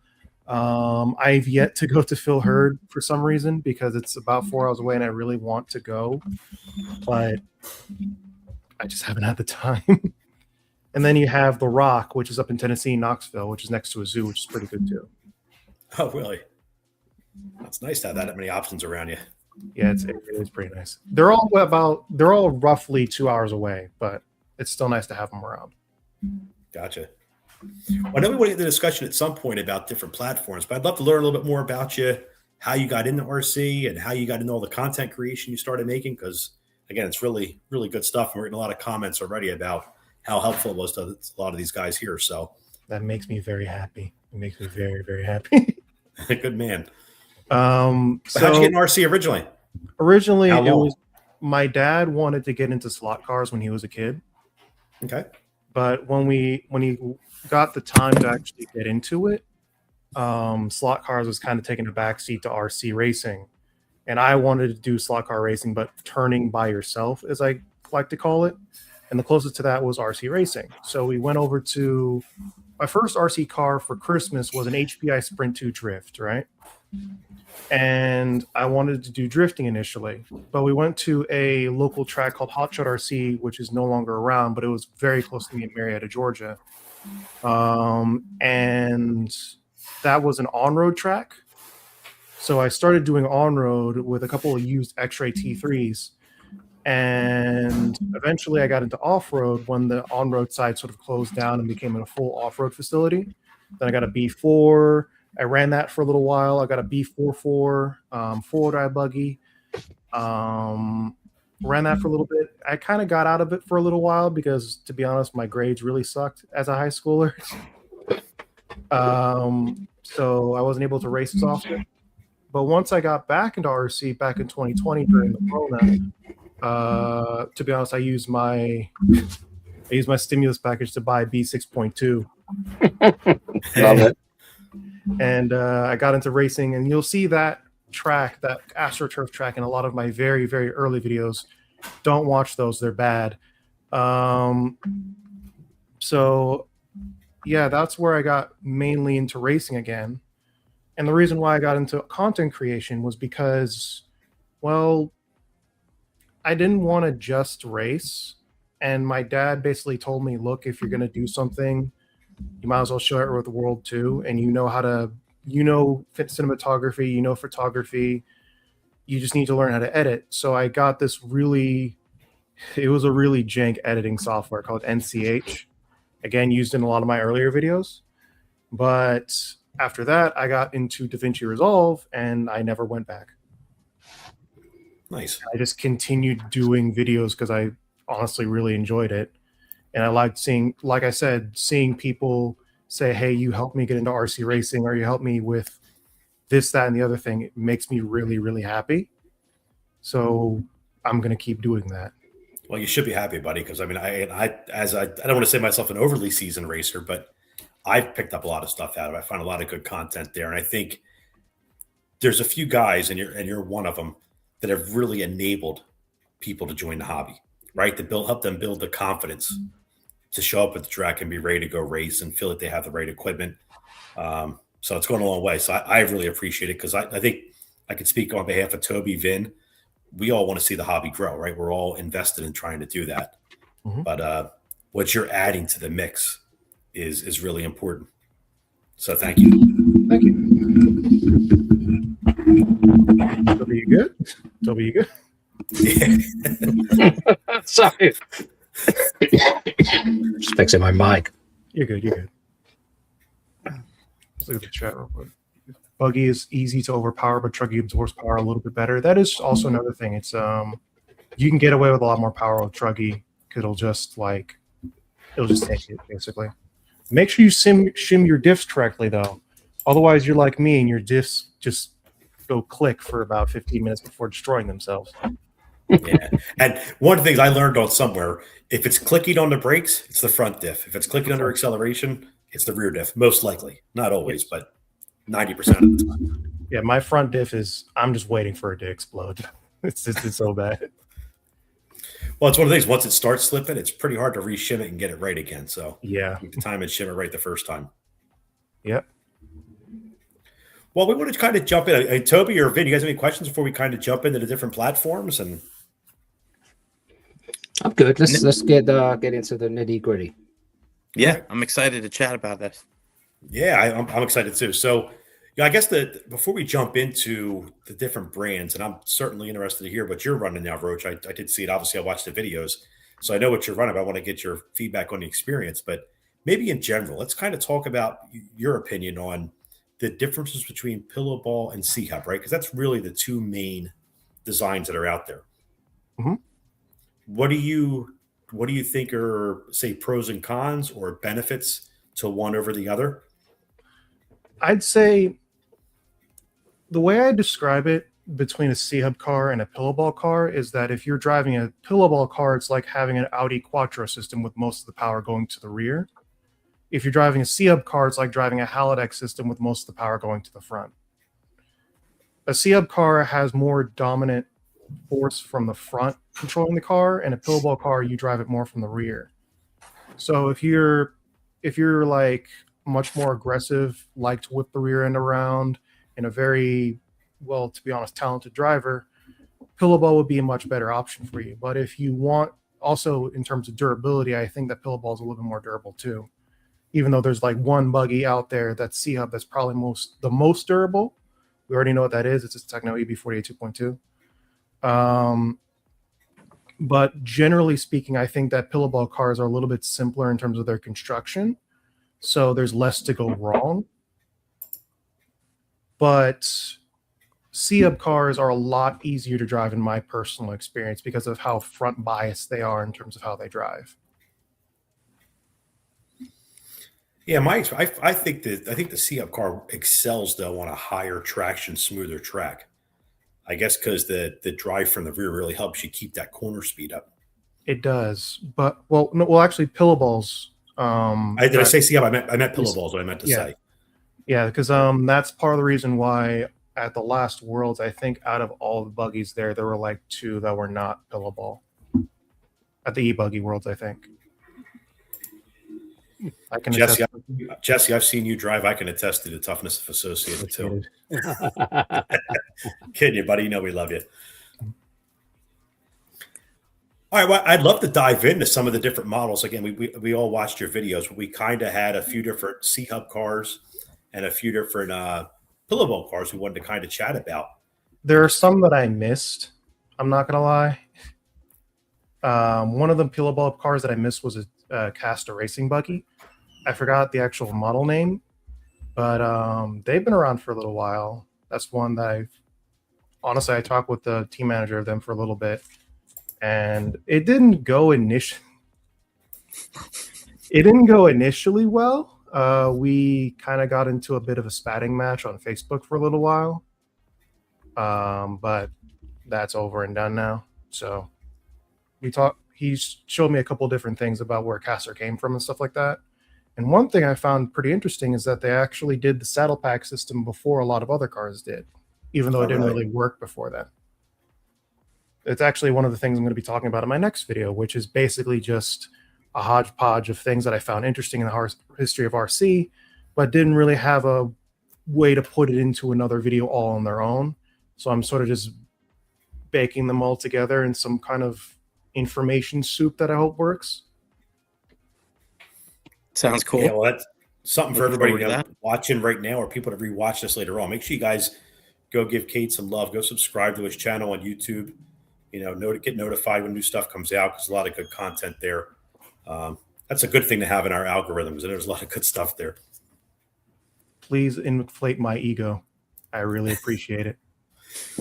I've yet to go to Phil Hurd for some reason because it's about 4 hours away and I really want to go, but I just haven't had the time. And then you have The Rock, which is up in Tennessee, Knoxville, which is next to a zoo, which is pretty good too. Oh, really? It's nice to have that many options around you. Yeah, it is pretty nice. They're all roughly 2 hours away, but it's still nice to have them around. Gotcha. Well, I know we want to get the discussion at some point about different platforms, but I'd love to learn a little bit more about you, how you got into RC and how you got into all the content creation you started making. Because again, it's really, really good stuff. And we're getting a lot of comments already about how helpful it was to a lot of these guys here. So That makes me very happy. It makes me very, very happy. good man. So How'd you get in RC originally? originally How it long? was my dad wanted to get into slot cars when he was a kid. Okay. But when he got the time to actually get into it, slot cars was kind of taking a backseat to RC racing. And I wanted to do slot car racing, but turning by yourself, as I like to call it. And the closest to that was RC racing. So we went over to my first RC car for Christmas was an HPI Sprint 2 Drift, right? And I wanted to do drifting initially, but we went to a local track called Hotshot RC, which is no longer around, but it was very close to me in Marietta, Georgia. And that was an on-road track. So I started doing on-road with a couple of used X-Ray T3s. And eventually I got into off-road when the on-road side sort of closed down and became a full off-road facility. Then I got a B4. I ran that for a little while. I got a B44 four-wheel drive buggy. Ran that for a little bit. I kind of got out of it for a little while because, to be honest, my grades really sucked as a high schooler. So I wasn't able to race as often. But once I got back into RC back in 2020 during the Corona, to be honest, I used my stimulus package to buy B6.2. Love it. And I got into racing, and you'll see that track, that AstroTurf track, in a lot of my very, very early videos. Don't watch those; they're bad. So yeah, that's where I got mainly into racing again. And the reason why I got into content creation was because, well, I didn't want to just race. And my dad basically told me, look, if you're going to do something, you might as well share it with the world too. And you know how to, fit cinematography, photography. You just need to learn how to edit. So I got this it was a really jank editing software called NCH. Again, used in a lot of my earlier videos. But after that, I got into DaVinci Resolve and I never went back. Nice. I just continued doing videos because I honestly really enjoyed it. And I liked seeing people say, hey, you helped me get into RC racing, or you helped me with this, that, and the other thing. It makes me really, really happy. So I'm going to keep doing that. Well, you should be happy, buddy, because I mean, I don't want to say myself an overly seasoned racer, but I've picked up a lot of stuff out of it. I find a lot of good content there. And I think there's a few guys, and you're one of them, that have really enabled people to join the hobby, right? To help them build the confidence to show up at the track and be ready to go race and feel like they have the right equipment. So it's going a long way. So I really appreciate it, because I think I can speak on behalf of Toby, Vin. We all want to see the hobby grow, right? We're all invested in trying to do that. Mm-hmm. But what you're adding to the mix is really important. So thank you. Thank you. Toby, you good? Toby, you good? Yeah. Sorry. Just fixing my mic. You're good. Let's look at the chat real quick. Buggy is easy to overpower, but Truggy absorbs power a little bit better. That is also another thing. It's you can get away with a lot more power with Truggy. It'll just take it, basically. Make sure you shim your diffs correctly, though. Otherwise, you're like me, and your diffs just go click for about 15 minutes before destroying themselves. Yeah. And one of the things I learned on somewhere, if it's clicking on the brakes, it's the front diff. If it's clicking under acceleration, it's the rear diff, most likely. Not always, but 90% of the time. Yeah, my front diff I'm just waiting for it to explode. It's so bad. Well, it's one of the things, once it starts slipping, it's pretty hard to re-shim it and get it right again. So yeah, take the time and shim it right the first time. Yep. Well, we want to kind of jump in. Hey, Toby or Vin, you guys have any questions before we kind of jump into the different platforms? And I'm good. Let's get into the nitty gritty. Yeah, I'm excited to chat about this. Yeah, I'm excited too. So, I guess before we jump into the different brands, and I'm certainly interested to hear what you're running now, Roach. I did see it. Obviously, I watched the videos, so I know what you're running. But I want to get your feedback on the experience. But maybe in general, let's kind of talk about your opinion on the differences between Pillow Ball and C-Hub, right? Because that's really the two main designs that are out there. Mm-hmm. What do you think are, say, pros and cons or benefits to one over the other? I'd say the way I describe it between a C-Hub car and a Pillow Ball car is that if you're driving a Pillow Ball car, it's like having an Audi Quattro system with most of the power going to the rear. If you're driving a C-Hub car, it's like driving a Halodex system with most of the power going to the front. A C-Hub car has more dominant force from the front controlling the car, and a Pillow Ball car, you drive it more from the rear. So if you're like much more aggressive, like to whip the rear end around, and a very, well, to be honest, talented driver, Pillow Ball would be a much better option for you. But if you want, also in terms of durability, I think that Pillow Ball is a little bit more durable too. Even though there's like one buggy out there that's C-Hub that's probably the most durable. We already know what that is. It's a Techno EB48 2.2. But generally speaking, I think that Pillow Ball cars are a little bit simpler in terms of their construction. So there's less to go wrong. But C-Hub cars are a lot easier to drive in my personal experience because of how front biased they are in terms of how they drive. Yeah, I think the C-Hub car excels though on a higher traction, smoother track. I guess because the drive from the rear really helps you keep that corner speed up. It does, but well, no, well, actually, pillow balls. Did I drive- say C-Hub? I meant pillow Yes. balls. What I meant to Yeah. say. Yeah, because that's part of the reason why at the last Worlds, I think out of all the buggies there were like 2 that were not pillow ball. At the e-buggy Worlds, I think. I can Jesse, attest- Jesse, I've seen you drive. I can attest to the toughness of Associated too. Kidding you, buddy. You know we love you. All right, well, I'd love to dive into some of the different models. Again, we all watched your videos. We kind of had a few different C-Hub cars and a few different pillow ball cars we wanted to kind of chat about. There are some that I missed. I'm not gonna lie. One of the pillow ball cars that I missed was a Castor racing buggy. I forgot the actual model name, but they've been around for a little while. That's one that I talked with the team manager of them for a little bit, and it didn't go initially. It didn't go initially well. We kind of got into a bit of a spatting match on Facebook for a little while, but that's over and done now. So he showed me a couple different things about where Castor came from and stuff like that. And one thing I found pretty interesting is that they actually did the saddle pack system before a lot of other cars did, even though it didn't really work before then. It's actually one of the things I'm going to be talking about in my next video, which is basically just a hodgepodge of things that I found interesting in the history of RC, but didn't really have a way to put it into another video all on their own. So I'm sort of just baking them all together in some kind of information soup that I hope works. Sounds cool. Yeah, well, that's something for Looking everybody forward to watching right now or people to rewatch this later on. Make sure you guys go give Cade some love. Go subscribe to his channel on YouTube. Get notified when new stuff comes out because a lot of good content there. That's a good thing to have in our algorithms, and there's a lot of good stuff there. Please inflate my ego. I really appreciate it.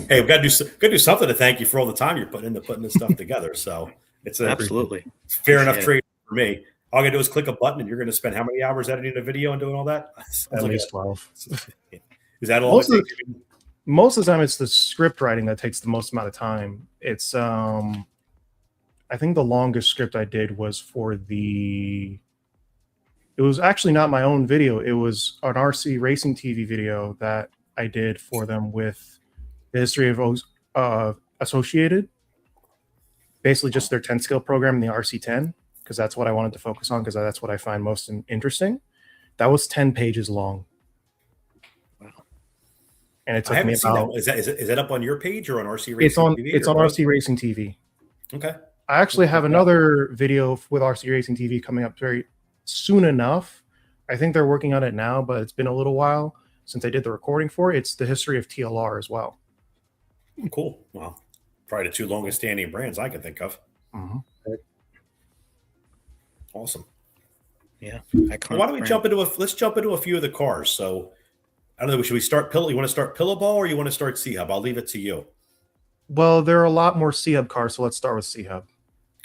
Hey, we've got to do something to thank you for all the time you're putting into putting this stuff together. So it's Absolutely. It's fair enough Appreciate trade for me. All I gotta do is click a button, and you're going to spend how many hours editing a video and doing all that? At least 12. Is that all? Most of the time, it's the script writing that takes the most amount of time. It's I think the longest script I did was it was actually not my own video. It was an RC Racing TV video that I did for them with the history of Associated. Basically just their 10 skill program in the RC10, because that's what I wanted to focus on, because that's what I find most interesting. That was 10 pages long. Wow. And it took I haven't me seen about... that. Is that up on your page or on RC Racing TV? It's on RC Racing TV. Okay. I actually have another video with RC Racing TV coming up very soon enough. I think they're working on it now, but it's been a little while since I did the recording for it. It's the history of TLR as well. Cool. Well, probably the 2 longest standing brands I can think of. Mm-hmm. Awesome. Yeah. Well, why don't we let's jump into a few of the cars. So I don't know, should we start you want to start pillow ball or you want to start C-Hub? I'll leave it to you. Well, there are a lot more C-Hub cars, so let's start with C-Hub.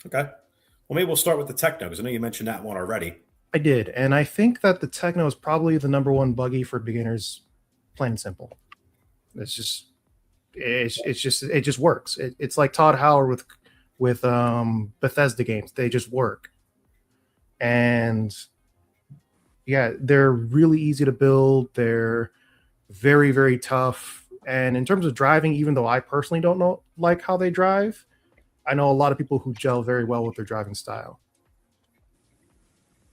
Okay. Well, maybe we'll start with the Techno because I know you mentioned that one already. I did, and I think that the Techno is probably the #1 buggy for beginners, plain and simple. It just works. It's like Todd Howard with Bethesda games. They just work. And yeah, they're really easy to build. They're very, very tough. And in terms of driving, even though I personally don't like how they drive, I know a lot of people who gel very well with their driving style.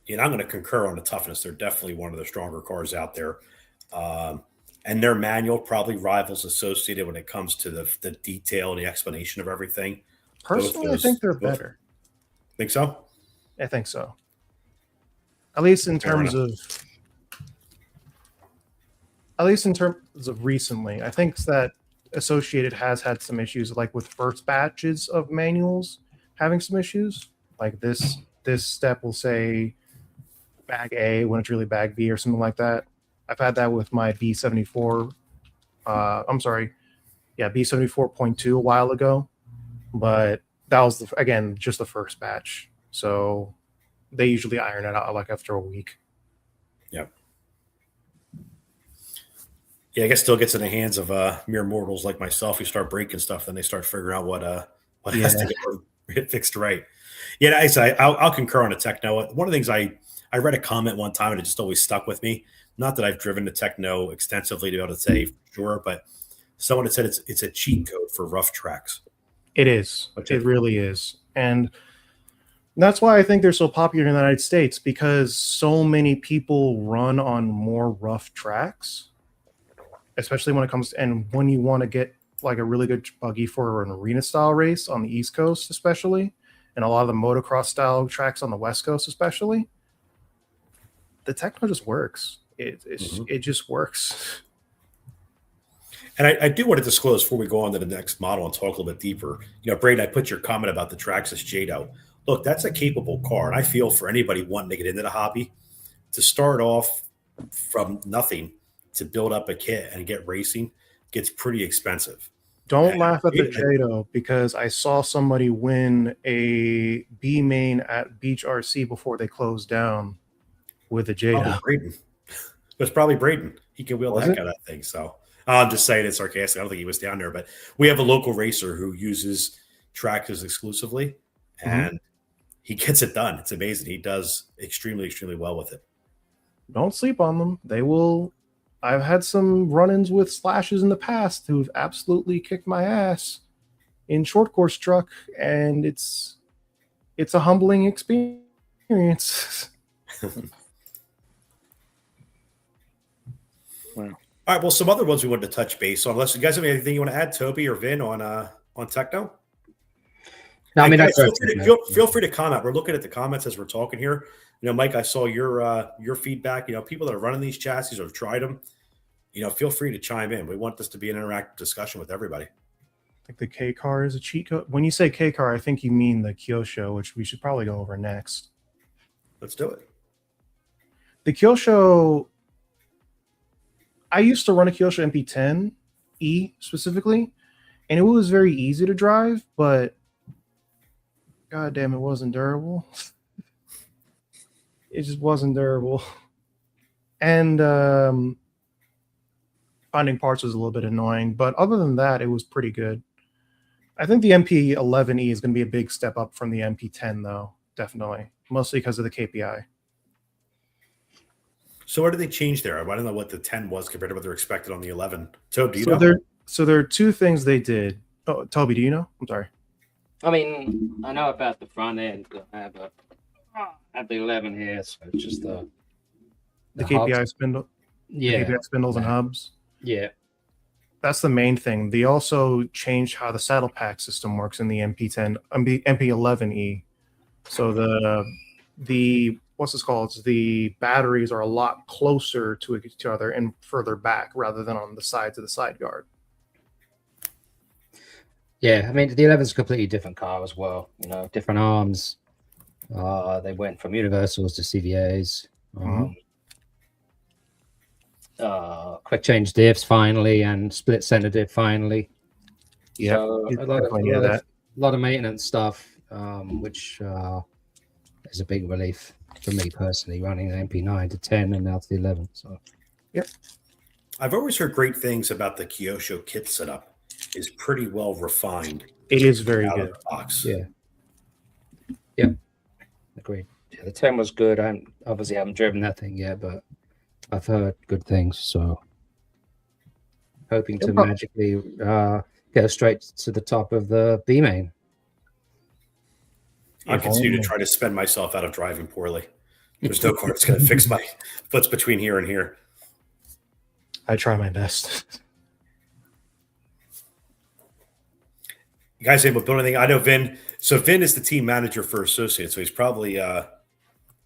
And I'm going to concur on the toughness. They're definitely one of the stronger cars out there. And their manual probably rivals Associated when it comes to the detail and the explanation of everything. Personally, I think they're better. Think so? I think so. At least in terms of recently. I think that Associated has had some issues, like with first batches of manuals having some issues. Like this step will say bag A when it's really bag B or something like that. I've had that with my B74. B74.2 a while ago, but that was just the first batch. So they usually iron it out like after a week. Yeah, I guess still gets in the hands of mere mortals like myself who start breaking stuff, then they start figuring out what has to get fixed right. Yeah, I'll concur on the Techno. One of the things I read a comment one time and it just always stuck with me. Not that I've driven the Techno extensively to be able to say for sure, but someone had said it's a cheat code for rough tracks. It is. It really is. And that's why I think they're so popular in the United States, because so many people run on more rough tracks, especially when it comes to, and when you want to get like a really good buggy for an arena style race on the East Coast, especially, and a lot of the motocross style tracks on the West Coast, especially, the Techno just works. It just works. And I do want to disclose before we go on to the next model and talk a little bit deeper. You know, Braden, I put your comment about the Traxxas Jado. Look, that's a capable car. And I feel for anybody wanting to get into the hobby, to start off from nothing to build up a kit and get racing gets pretty expensive. Don't laugh at the Jado, because I saw somebody win a B main at Beach RC before they closed down with a Jado. Braden. It was probably Braden. He can wheel the heck out of that thing. So I'm just saying it sarcastic. I don't think he was down there, but we have a local racer who uses Traxxas exclusively, and he gets it done. It's amazing. He does extremely, extremely well with it. Don't sleep on them. They will. I've had some run-ins with Slashes in the past who've absolutely kicked my ass in short course truck, and it's a humbling experience. Wow. All right. Well, some other ones we wanted to touch base on. Unless you guys have anything you want to add, Toby or Vin, on Techno? No, I mean, guys, feel free to comment. We're looking at the comments as we're talking here. You know, Mike, I saw your feedback. You know, people that are running these chassis or have tried them, you know, feel free to chime in. We want this to be an interactive discussion with everybody. I think the K car is a cheat code. When you say K car, I think you mean the Kyosho, which we should probably go over next. Let's do it. The Kyosho, I used to run a Kyosho MP10E specifically, and it was very easy to drive, but god damn, it wasn't durable. It just wasn't durable. And finding parts was a little bit annoying, but other than that, it was pretty good. I think the MP11E is going to be a big step up from the MP10, though, definitely, mostly because of the KPI. So what did they change there? I don't know what the 10 was compared to what they're expected on the 11. Toby, do you know? So there are two things they did. Oh, Toby, do you know? I'm sorry. I mean, I know about the front end. I have the 11 here, so it's just the KPI spindle. Yeah, KPI spindles and hubs. Yeah, that's the main thing. They also changed how the saddle pack system works in the MP11E. So the what's this called? The batteries are a lot closer to each other and further back rather than on the sides of the side guard. Yeah, I mean the 11 is a completely different car as well. You know, different arms. They went from universals to CVAs. Quick change diffs finally, and split center diff finally. Yeah, so a lot of maintenance stuff, which is a big relief for me personally, running the MP9 to 10 and now to the 11. So, yep. I've always heard great things about the Kyosho kit setup. Is pretty well refined. It is very good. Box. Yeah. Yep. Agreed. Yeah, the 10 was good. I obviously haven't driven that thing yet, but I've heard good things. So hoping to magically go straight to the top of the B main. I continue to try to spend myself out of driving poorly. There's no car that's going to fix my what's between here and here. I try my best. You guys able to build anything? I know Vin. So Vin is the team manager for Associates. So he's probably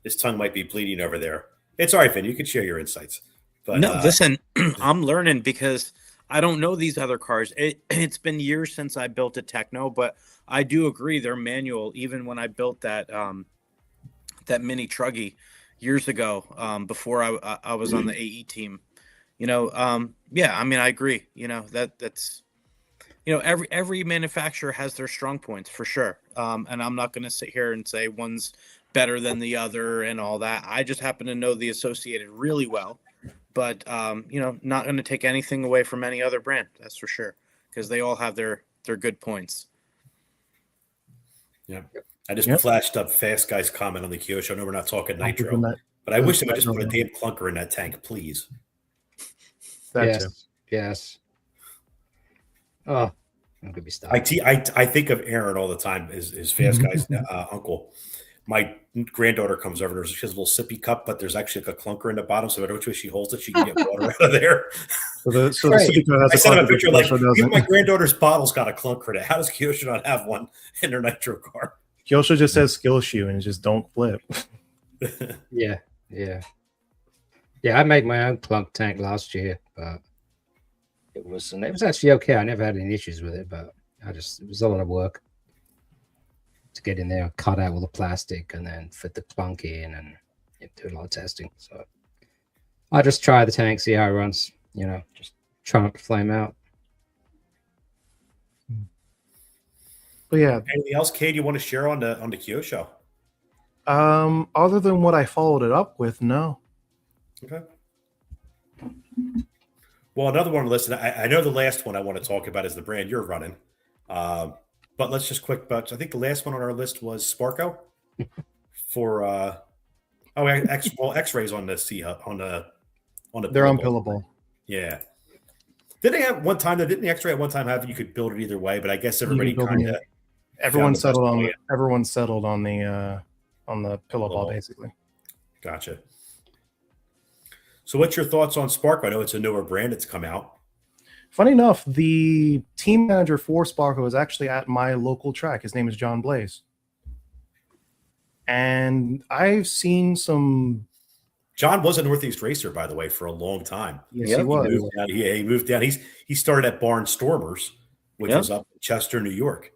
his tongue might be bleeding over there. It's all right, Vin. You can share your insights. But no, listen, I'm learning because I don't know these other cars. It's been years since I built a Techno, but I do agree they're manual. Even when I built that that mini Truggy years ago, before I was on the AE team, you know, yeah, I mean, I agree. You know, that's. You know, every manufacturer has their strong points for sure. And I'm not going to sit here and say one's better than the other and all that. I just happen to know the Associated really well. but not going to take anything away from any other brand. That's for sure, because they all have their good points. Yeah. I just flashed up Fast Guy's comment on the Kyosho. I know we're not talking nitro, that. but I wish they would just put a damn clunker in that tank, please. Yes. Oh, I'm gonna be stuck. I think of Aaron all the time as Fast Guy's uncle. My granddaughter comes over. She has a little sippy cup, but there's actually like a clunker in the bottom, so every way she holds it, she can get water out of there. The sippy cup has I sent him a picture like, even my doesn't. granddaughter's bottle's got a clunker in it. How does Kyosho not have one in their nitro car? Kyosho just says skill shoe and just don't flip. Yeah. I made my own clunk tank last year, but it was actually okay. I never had any issues with it, but it was a lot of work to get in there and cut out all the plastic and then fit the clunk in and do a lot of testing. So I just try the tank, see how it runs, just try not to flame out. But yeah. Anything else, Cade, you want to share on the Kyosho? Other than what I followed it up with, no. Okay. Well, another one, listen, I know the last one I want to talk about is the brand you're running. But let's just I think the last one on our list was Sparco for X-rays on the They're unpillable. Yeah. Did they have one time didn't the X-ray at one time have you could build it either way, but I guess everybody kind of everyone settled on the pillow ball basically. Gotcha. So what's your thoughts on Sparco? I know it's a newer brand that's come out. Funny enough, the team manager for Sparco is actually at my local track. His name is John Blaze. And I've seen some... John was a Northeast racer, by the way, for a long time. Yes, he was. He moved down. He started at Barnstormers, which was up in Chester, New York.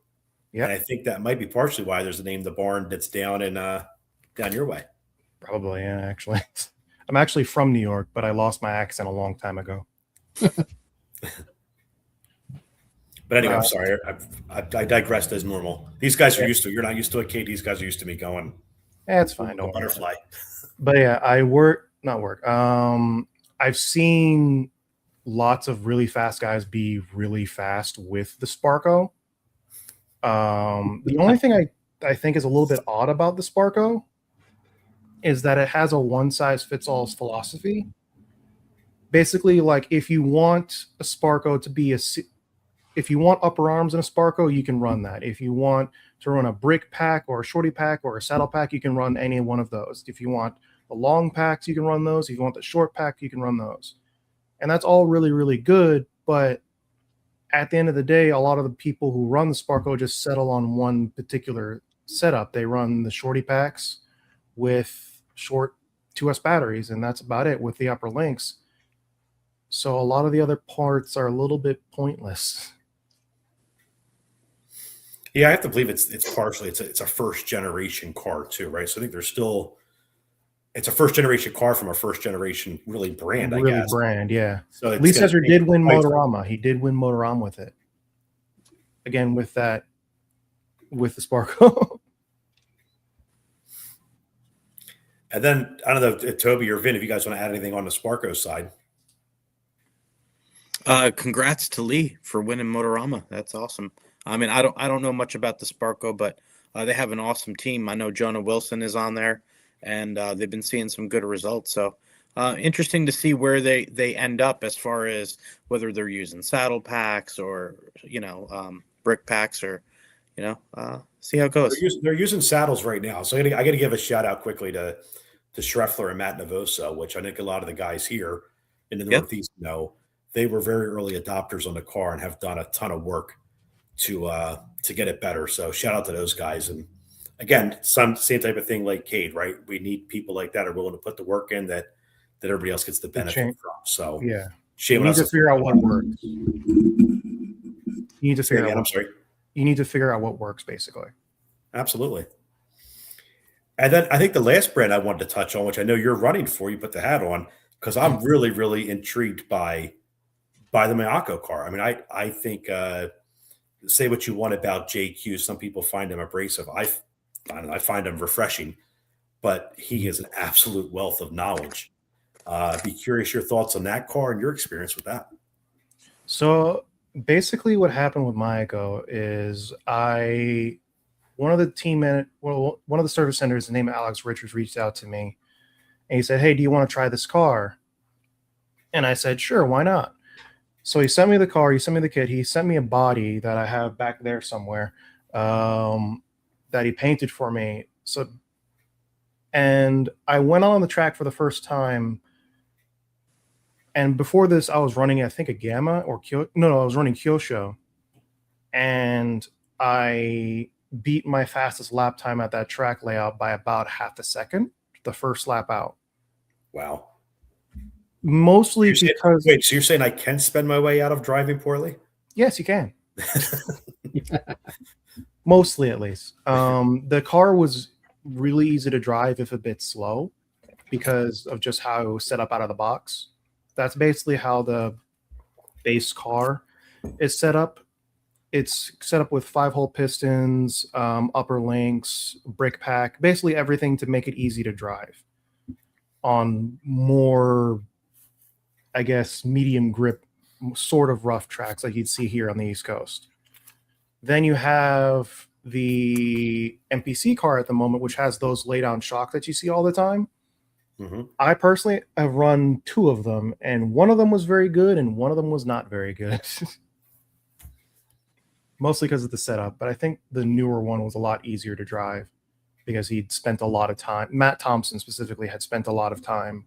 Yeah. And I think that might be partially why there's a name, the barn that's down down your way. Probably, yeah, actually. I'm actually from New York, but I lost my accent a long time ago. But anyway, I'm sorry. I digressed as normal. These guys are used to it. You're not used to it, Kate. These guys are used to me going. Yeah, it's fine. Don't butterfly. But yeah, I've seen lots of really fast guys be really fast with the Sparco. The only thing I think is a little bit odd about the Sparco is that it has a one-size-fits-all philosophy. Basically, like if you want a Sparco to be if you want upper arms in a Sparco, you can run that. If you want to run a brick pack or a shorty pack or a saddle pack, you can run any one of those. If you want the long packs, you can run those. If you want the short pack, you can run those. And that's all really, really good. But at the end of the day, a lot of the people who run the Sparco just settle on one particular setup. They run the shorty packs with short 2S batteries, and that's about it with the upper links. So a lot of the other parts are a little bit pointless. Yeah, I have to believe it's partially it's a first generation car too, right? So I think it's a first generation car from a first generation really brand, I guess. Brand, yeah. So Lee Cesar did win Motorama. He did win Motorama with it. Again, with the Sparco. And then I don't know, Toby or Vin, if you guys want to add anything on the Sparco side. Congrats to Lee for winning Motorama. That's awesome. I mean, I don't know much about the Sparco, but they have an awesome team. I know Jonah Wilson is on there, and they've been seeing some good results. So interesting to see where they end up as far as whether they're using saddle packs or brick packs or see how it goes. They're using saddles right now. So I got to give a shout out quickly to Schreffler and Matt Navosa, which I think a lot of the guys here in the Northeast know. They were very early adopters on the car and have done a ton of work to get it better. So shout out to those guys. And again, same type of thing like Cade, right? We need people like that are willing to put the work in that everybody else gets the benefit from. So yeah, shame you need to figure out what works. You need to figure out. I'm sorry. You need to figure out what works, basically. Absolutely. And then I think the last brand I wanted to touch on, which I know you're running for, you put the hat on, because I'm really, really intrigued by the Miyako car. I mean, I think say what you want about JQ. Some people find him abrasive. I find him refreshing, but he is an absolute wealth of knowledge. Be curious your thoughts on that car and your experience with that. So basically, what happened with Mayako is one of the service centers, his name is Alex Richards, reached out to me, and he said, "Hey, do you want to try this car?" And I said, "Sure, why not?" So he sent me the car, he sent me the kit, he sent me a body that I have back there somewhere, that he painted for me. And I went on the track for the first time. And before this, I was running, I think, a Gamma or I was running Kyosho. And I beat my fastest lap time at that track layout by about half a second, the first lap out. Wow. Mostly because... Wait, so you're saying I can spend my way out of driving poorly? Yes, you can. Mostly, at least. The car was really easy to drive, if a bit slow, because of just how it was set up out of the box. That's basically how the base car is set up. It's set up with 5-hole pistons, upper links, brake pack, basically everything to make it easy to drive on more, I guess, medium grip, sort of rough tracks like you'd see here on the East Coast. Then you have the MPC car at the moment, which has those lay-down shocks that you see all the time. Mm-hmm. I personally have run 2 of them, and one of them was very good, and one of them was not very good. Mostly because of the setup, but I think the newer one was a lot easier to drive because he'd spent a lot of time. Matt Thompson specifically had spent a lot of time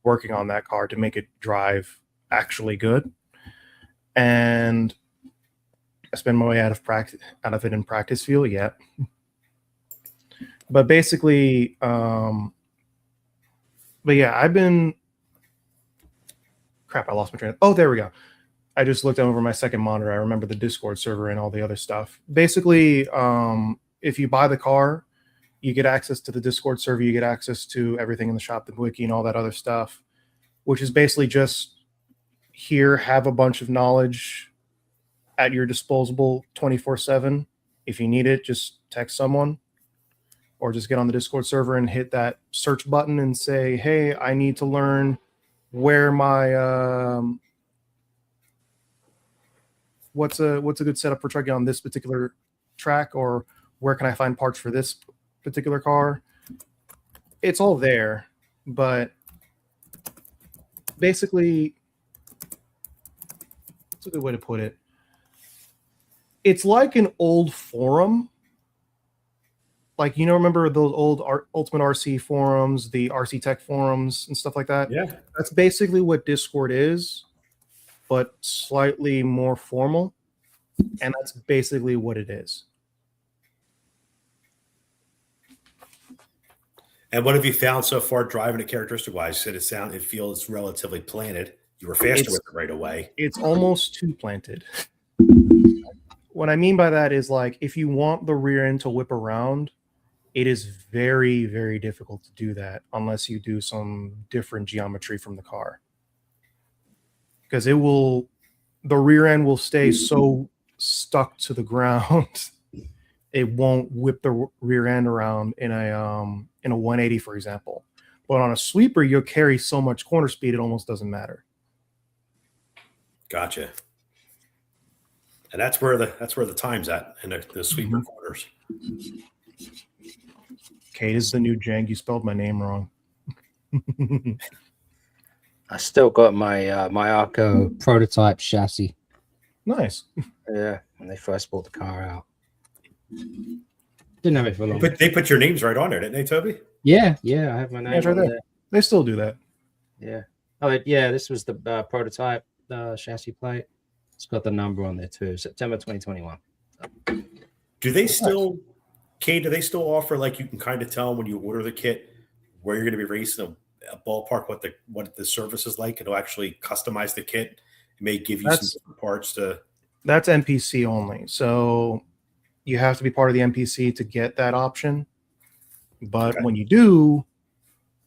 working on that car to make it drive actually good. And I spend my way out of it in practice field yet. But basically, but yeah, I lost my train of... Oh, there we go. I just looked over my second monitor. I remember the Discord server and all the other stuff. Basically, if you buy the car, you get access to the Discord server. You get access to everything in the shop, the wiki, and all that other stuff, which is basically just here, have a bunch of knowledge at your disposal 24/7. If you need it, just text someone or just get on the Discord server and hit that search button and say, "Hey, I need to learn where my what's a good setup for trucking on this particular track, or where can I find parts for this particular car?" It's all there, but basically, it's a good way to put it. It's like an old forum. Like, remember those old Ultimate RC forums, the RC Tech forums and stuff like that? Yeah. That's basically what Discord is, but slightly more formal. And that's basically what it is. And what have you found so far driving it characteristic-wise? You said it feels relatively planted. You were faster with it right away. It's almost too planted. What I mean by that is, like, if you want the rear end to whip around, it is very, very difficult to do that unless you do some different geometry from the car. Because the rear end will stay so stuck to the ground, it won't whip the rear end around in a 180, for example. But on a sweeper, you'll carry so much corner speed, it almost doesn't matter. Gotcha. And that's where the time's at in the sweeper corners. Kate is the new Jang. You spelled my name wrong. I still got my my Arco prototype chassis. Nice. Yeah, when they first brought the car out. Didn't have it for long. But they put your names right on there, didn't they, Toby? Yeah, I have my name right there. They still do that. Yeah. Oh, yeah. This was the prototype chassis plate. It's got the number on there too. September 2021. Do they still, Kate? Do they still offer, like, you can kind of tell when you order the kit where you're going to be racing, a ballpark what the service is like, and to actually customize the kit? It may give you some different parts to. That's NPC only. So you have to be part of the NPC to get that option. But when you do,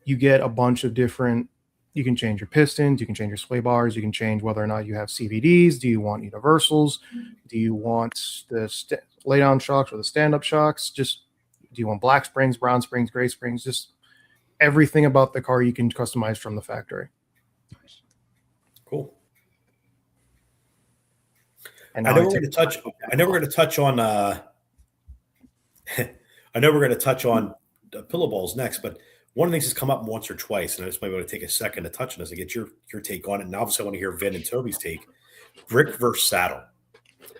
you get a bunch of different. You can change your pistons, you can change your sway bars, you can change whether or not you have CVDs. Do you want universals? Do you want the lay-down shocks or the stand-up shocks? Just do you want black springs, brown springs, gray springs? Just everything about the car you can customize from the factory. Cool. And I now know we're going to touch. I know we're going to touch on. I know we're going to touch on pillow balls next, but one of the things that's come up once or twice, and I just might want to take a second to touch on this and get your take on it. And obviously, I want to hear Vin and Toby's take. Brick versus saddle.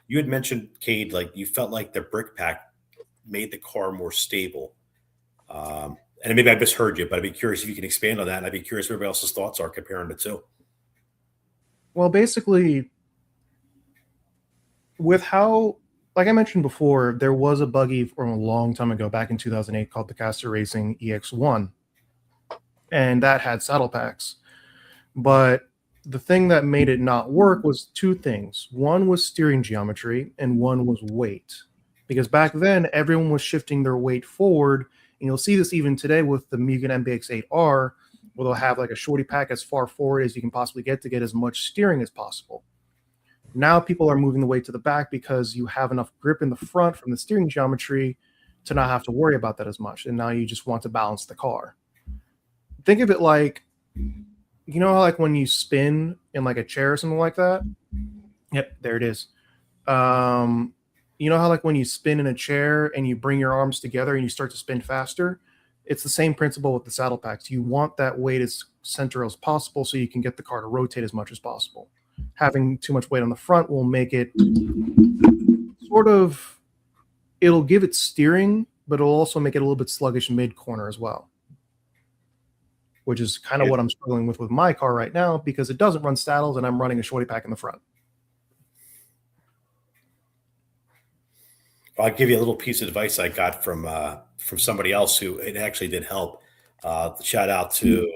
You had mentioned, Cade, like you felt like the brick pack made the car more stable. And maybe I misheard you, but I'd be curious if you can expand on that. And I'd be curious what everybody else's thoughts are comparing the two. Well, basically, with how, like I mentioned before, there was a buggy from a long time ago, back in 2008, called the Caster Racing EX1, and that had saddle packs. But the thing that made it not work was two things. One was steering geometry, and one was weight. Because back then, everyone was shifting their weight forward, and you'll see this even today with the Mugen MBX8R, where they'll have like a shorty pack as far forward as you can possibly get to get as much steering as possible. Now people are moving the weight to the back because you have enough grip in the front from the steering geometry to not have to worry about that as much. And now you just want to balance the car. Think of it like, you know how like when you spin in like a chair or something like that? Yep, there it is. You know how like when you spin in a chair and you bring your arms together and you start to spin faster? It's the same principle with the saddle packs. You want that weight as center as possible so you can get the car to rotate as much as possible. Having too much weight on the front will make it sort of, it'll give it steering, but it'll also make it a little bit sluggish mid-corner as well. Which is kind of what I'm struggling with my car right now because it doesn't run saddles and I'm running a shorty pack in the front. I'll give you a little piece of advice I got from somebody else who it actually did help. Shout out to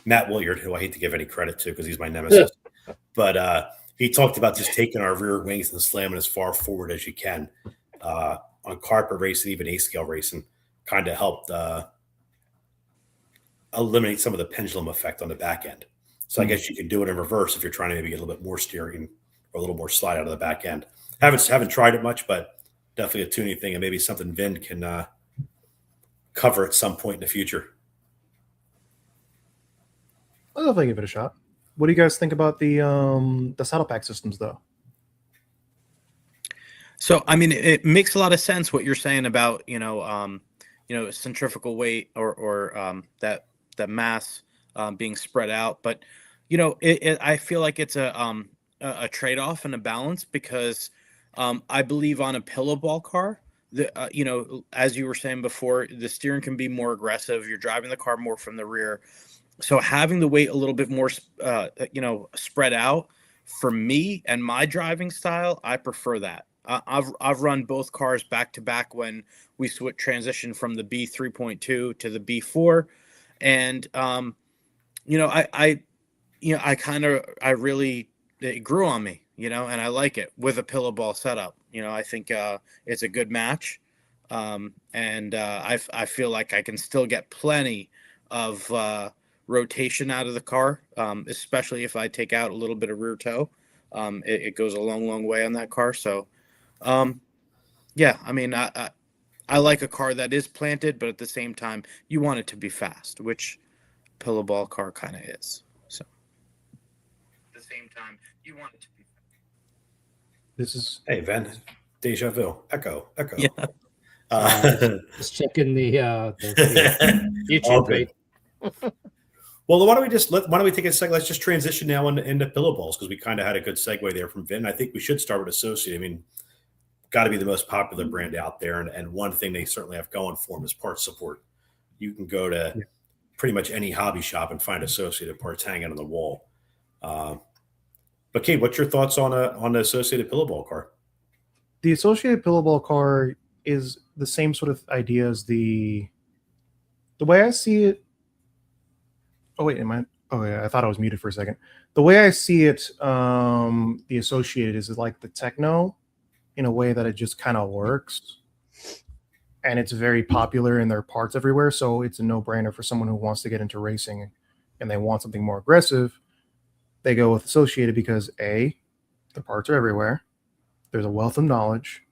Matt Williard, who I hate to give any credit to because he's my nemesis. But he talked about just taking our rear wings and slamming as far forward as you can on carpet racing, even A-scale racing, kind of helped eliminate some of the pendulum effect on the back end. So I guess you can do it in reverse if you're trying to maybe get a little bit more steering or a little more slide out of the back end. Haven't tried it much, but definitely a tuning thing and maybe something Vin can cover at some point in the future. I'll definitely give it a shot. What do you guys think about the saddle pack systems, though? So, I mean, it makes a lot of sense what you're saying about centrifugal weight or that mass being spread out. But I feel like it's a trade-off and a balance because I believe on a pillow ball car, as you were saying before, the steering can be more aggressive. You're driving the car more from the rear. So having the weight a little bit more, spread out for me and my driving style, I prefer that. I've run both cars back to back when we transitioned from the B3.2 to the B4, and it grew on me, and I like it with a pillow ball setup. I think it's a good match, and I feel like I can still get plenty of rotation out of the car, especially if I take out a little bit of rear toe. It goes a long way on that car. So, I mean, I like a car that is planted, but at the same time, you want it to be fast, which pillow ball car kind of is. So, at the same time, you want it to be fast. This is Hey, Vin, deja vu, echo. Yeah. Just checking the YouTube feed. Well, why don't we take a second? Let's just transition now into pillow balls because we kind of had a good segue there from Vin. I think we should start with Associate. I mean, got to be the most popular brand out there, and one thing they certainly have going for them is parts support. You can go to pretty much any hobby shop and find Associated parts hanging on the wall. But Kate, what's your thoughts on the Associated pillow ball car? The Associated pillow ball car is the same sort of idea as the way I see it. Oh wait, oh yeah, I thought I was muted for a second. The way I see it, the Associated is like the Techno, in a way that it just kind of works, and it's very popular in their parts everywhere. So it's a no-brainer for someone who wants to get into racing, and they want something more aggressive. They go with Associated because A, the parts are everywhere. There's a wealth of knowledge,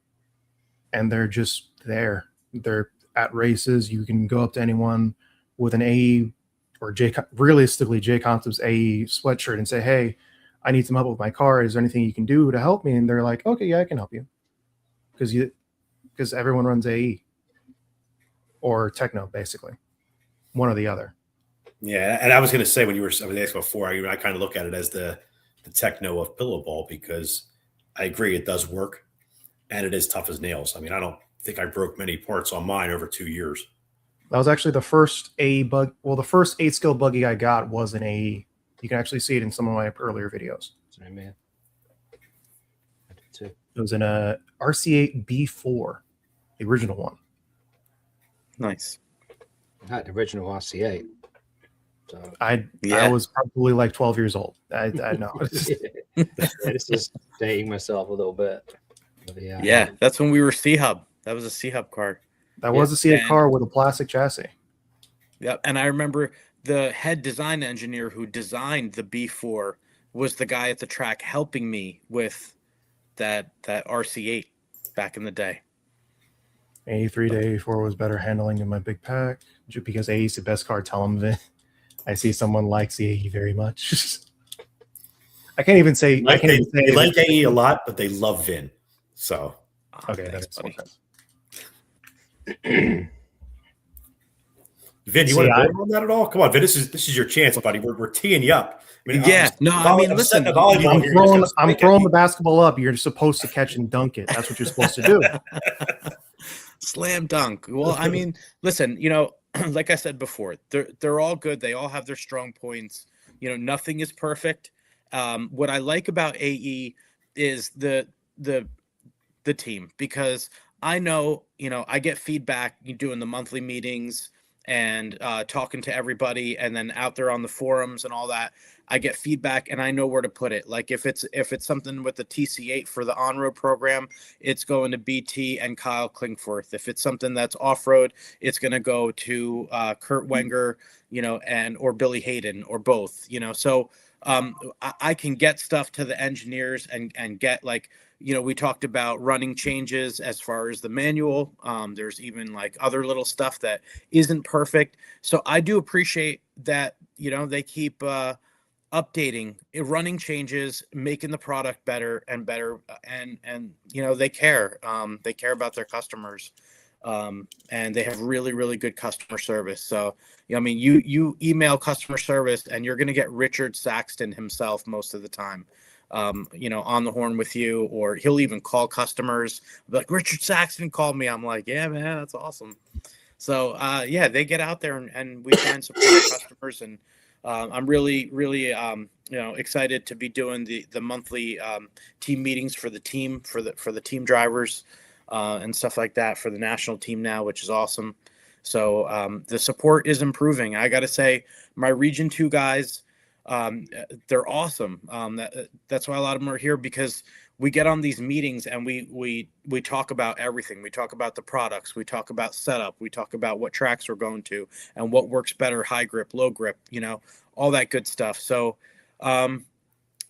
and they're just there. They're at races. You can go up to anyone, with an AE or realistically J Concepts AE sweatshirt and say, hey, I need some help with my car. Is there anything you can do to help me? And they're like, okay, yeah, I can help you. Because everyone runs AE or techno, basically. One or the other. Yeah, and I was going to say when I was asking before, I kind of look at it as the techno of Pillowball, because I agree it does work and it is tough as nails. I mean, I don't think I broke many parts on mine over 2 years. That was actually the first AE bug. Well, the first 8-skill buggy I got was an AE. You can actually see it in some of my earlier videos. Sorry, man. I did too. It was in a RC8 B4, the original one. Nice. I had the original RC8. So I Yeah. was probably like 12 years old. I know. this is dating myself a little bit. But Yeah, that's when we were C-Hub. That was a C-Hub car. That was a C8 and- car with a plastic chassis. Yep. And I remember the head design engineer who designed the B4 was the guy at the track helping me with that RC8 back in the day. A3 to A4 was better handling in my big pack. Just because AE is the best car, tell them that I see someone likes the AE very much. I can't even say. I can't even say They like AE a lot, but they love Vin. So Okay, Thanks, that's buddy. okay. Vin, you See, want to I- build on that at all? Come on, Vin. This is your chance, buddy. We're teeing you up. I mean, Yeah, no, I mean, listen, I'm throwing the basketball up. You're supposed to catch and dunk it. That's what you're supposed to do. Slam dunk. Well, I mean, listen, like I said before, they're all good. They all have their strong points. Nothing is perfect. What I like about AE is the team, because I know, I get feedback doing the monthly meetings and talking to everybody, and then out there on the forums and all that. I get feedback and I know where to put it. Like if it's something with the TC8 for the on-road program, it's going to BT and Kyle Klingforth. If it's something that's off-road, it's going to go to Kurt Wenger, or Billy Hayden, or both, So I can get stuff to the engineers and get we talked about running changes as far as the manual. There's even other little stuff that isn't perfect. So I do appreciate that, they keep updating, running changes, making the product better and better. And they care. They care about their customers. And they have really, really good customer service. So, you email customer service and you're going to get Richard Saxton himself most of the time, on the horn with you, or he'll even call customers like, Richard Saxton called me. I'm like, yeah, man, that's awesome. So, they get out there and we try and support our customers. And I'm really, really, excited to be doing the monthly team meetings for the team, for the team drivers and stuff like that for the national team now, which is awesome. So the support is improving. I got to say, my Region 2 guys, they're awesome. That's why a lot of them are here, because we get on these meetings and we talk about everything. We talk about the products. We talk about setup. We talk about what tracks we're going to and what works better, high grip, low grip, all that good stuff. So, I'm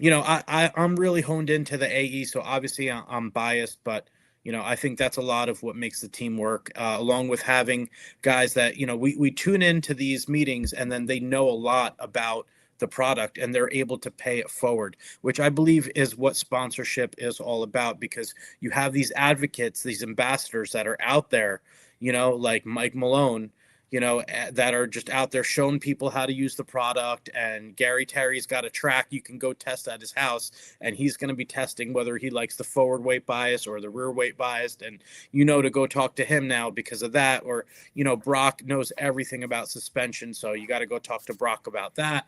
really honed into the AE. So obviously I'm biased, but I think that's a lot of what makes the team work, along with having guys that, we tune into these meetings and then they know a lot about the product and they're able to pay it forward, which I believe is what sponsorship is all about, because you have these advocates, these ambassadors that are out there, like Mike Malone, that are just out there showing people how to use the product. And Gary Terry's got a track you can go test at his house, and he's going to be testing whether he likes the forward weight bias or the rear weight bias. And to go talk to him now because of that. Or, Brock knows everything about suspension, so you got to go talk to Brock about that.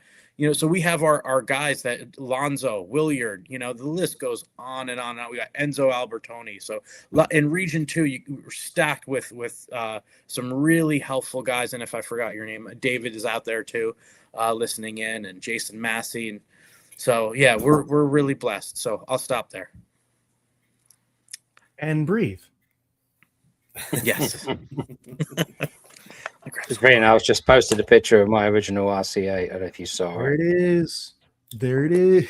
So we have our guys that Lonzo, Williard, the list goes on and on and on. We got Enzo Albertoni. So in Region 2, we're stacked with some really helpful guys. And if I forgot your name, David is out there too, listening in, and Jason Massey. And so, yeah, we're really blessed. So I'll stop there. And breathe. Yes. It's great. I was just posted a picture of my original RC8. I don't know if you saw There it. it is. There it is.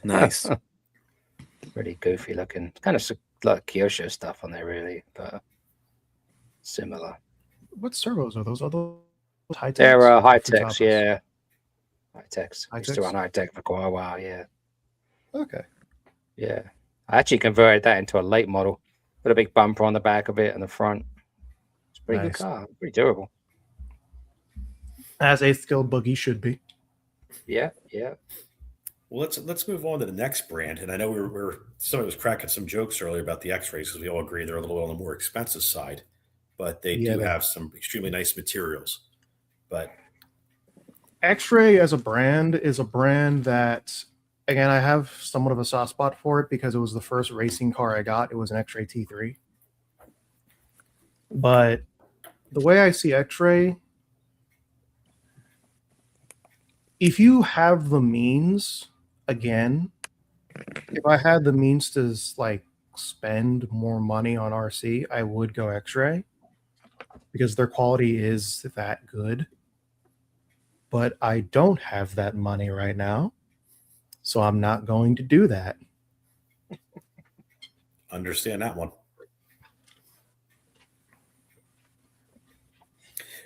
Nice. Really goofy looking. Kind of like Kyosho stuff on there, really, but similar. What servos are those? Are those High They're techs? high Free techs, Tapas? yeah. High techs. High Used to techs? run high tech for quite a while, yeah. Okay. Yeah. I actually converted that into a late model. Put a big bumper on the back of it and the front. It's a pretty Nice. good car. Pretty durable. As 8th skill boogie should be. Yeah, yeah. Well, let's move on to the next brand. And I know we're somebody was cracking some jokes earlier about the X-rays because we all agree they're a little on the more expensive side, but they Yeah, do they have some extremely nice materials. But X-Ray as a brand is a brand that, again, I have somewhat of a soft spot for it because it was the first racing car I got. It was an X-Ray T3. But the way I see X-Ray, if you have the means, again, if I had the means to like spend more money on RC, I would go X-Ray because their quality is that good. But I don't have that money right now, so I'm not going to do that. understand that one.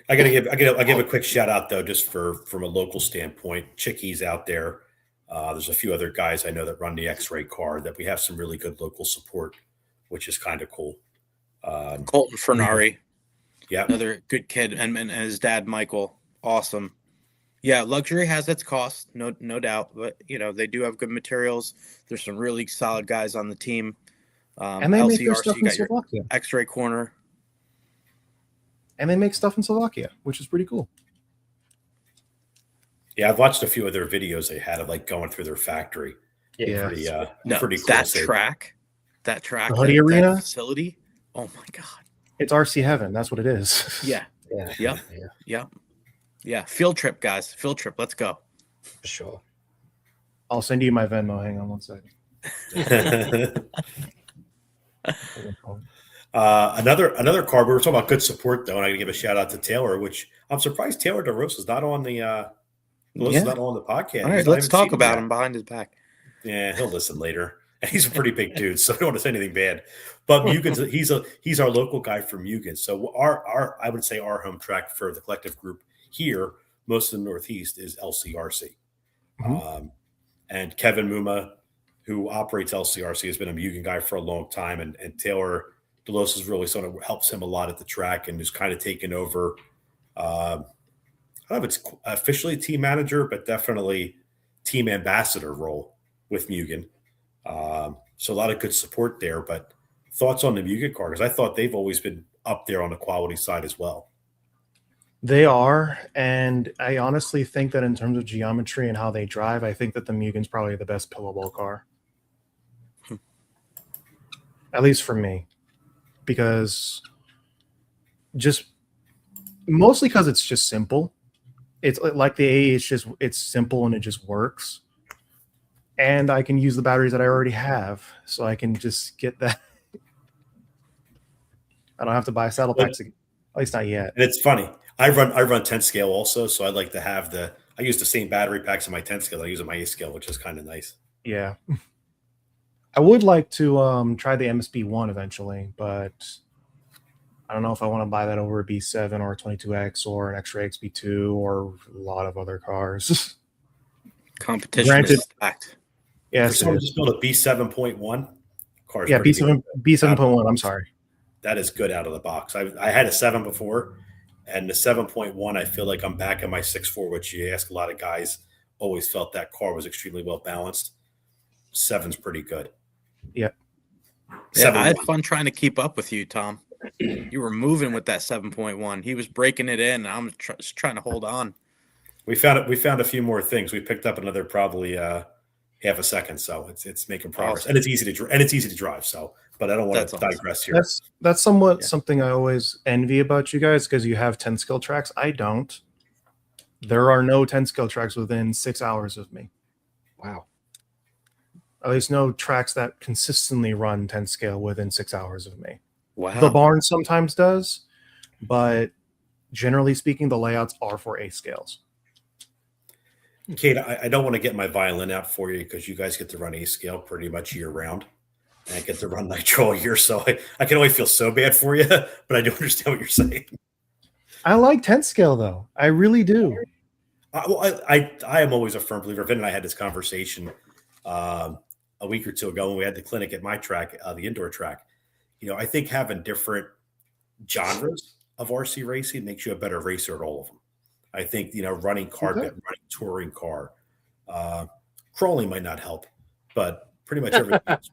I give a quick shout out though, just from a local standpoint. Chickies out there. There's a few other guys I know that run the X-Ray car that we have some really good local support, which is kind of cool. Colton Fernari, Yeah, another good kid, and his dad Michael, awesome. Yeah, luxury has its cost, no doubt, but they do have good materials. There's some really solid guys on the team. And they make their LCRC, stuff you in got your Slovakia. X-Ray corner. And they make stuff in Slovakia, which is pretty cool. yeah. I've watched a few of their videos they had of like going through their factory. Yeah. Pretty, No, pretty cool. that to see. track, The that Hoodie Arena? facility. Oh my god. It's RC heaven. That's what it is. Yeah, Yeah. Yep. Yeah. Field trip, guys. Field trip. Let's go. For sure. I'll send you my Venmo. Hang on one second. Another car. We were talking about good support though, and I got to give a shout out to Taylor, which I'm surprised Taylor DeRosa is not on the not on the podcast. All right, let's talk about him behind his back. Yeah, he'll listen later. And he's a pretty big dude, so I don't want to say anything bad. But Mugen's he's our local guy from Mugen. So our I would say our home track for the collective group here, most of the Northeast, is LCRC. And Kevin Muma, who operates LCRC, has been a Mugen guy for a long time, and Taylor DeLos is really someone who helps him a lot at the track and is kind of taken over. I don't know if it's officially team manager, but definitely team ambassador role with Mugen. So a lot of good support there. But thoughts on the Mugen car? Because I thought they've always been up there on the quality side as well. They are, and I honestly think that in terms of geometry and how they drive, I think that the Mugen's probably the best pillowball car. At least for me. Because just mostly because it's just simple. It's like the A, it's simple and it just works. And I can use the batteries that I already have, so I can just get that. I don't have to buy saddle packs again. At least not yet. And it's funny. I run 10 scale also, so I like to have I use the same battery packs in my 10 scale I use in my 8 scale, which is kind of nice. Yeah. I would like to try the MSB1 eventually, but I don't know if I want to buy that over a B7 or a 22X or an X-Ray XB2 or a lot of other cars. Competition Granted- is stacked. For Yes, it someone is. just built a B7.1 car. Yeah, B7.1. I'm sorry. That is good out of the box. I had a 7 before, and the 7.1, I feel like I'm back in my 6.4, which you ask a lot of guys, always felt that car was extremely well balanced. 7's pretty good. Yeah. Yeah, I had fun trying to keep up with you, Tom. You were moving with that 7.1. He was breaking it in. And I'm just trying to hold on. We found a few more things. We picked up another probably half a second, so it's making progress, Awesome. and it's easy to drive. So, but I don't want That's to awesome. digress here. That's somewhat something I always envy about you guys because you have 10 skill tracks. I don't. There are no 10 skill tracks within 6 hours of me. Wow. At least no tracks that consistently run 10 scale within 6 hours of me. Wow. The barn sometimes does, but generally speaking, the layouts are for 8 scales. Kate, I don't want to get my violin out for you because you guys get to run A scale pretty much year round, and I get to run nitro all year, so I can only feel so bad for you, but I do understand what you're saying. I like 10th scale though. I really do. I am always a firm believer. Vin and I had this conversation a week or two ago when we had the clinic at my track, the indoor track. I think having different genres of RC racing makes you a better racer at all of them. I think, running carpet, running touring car, crawling might not help, but pretty much everything else.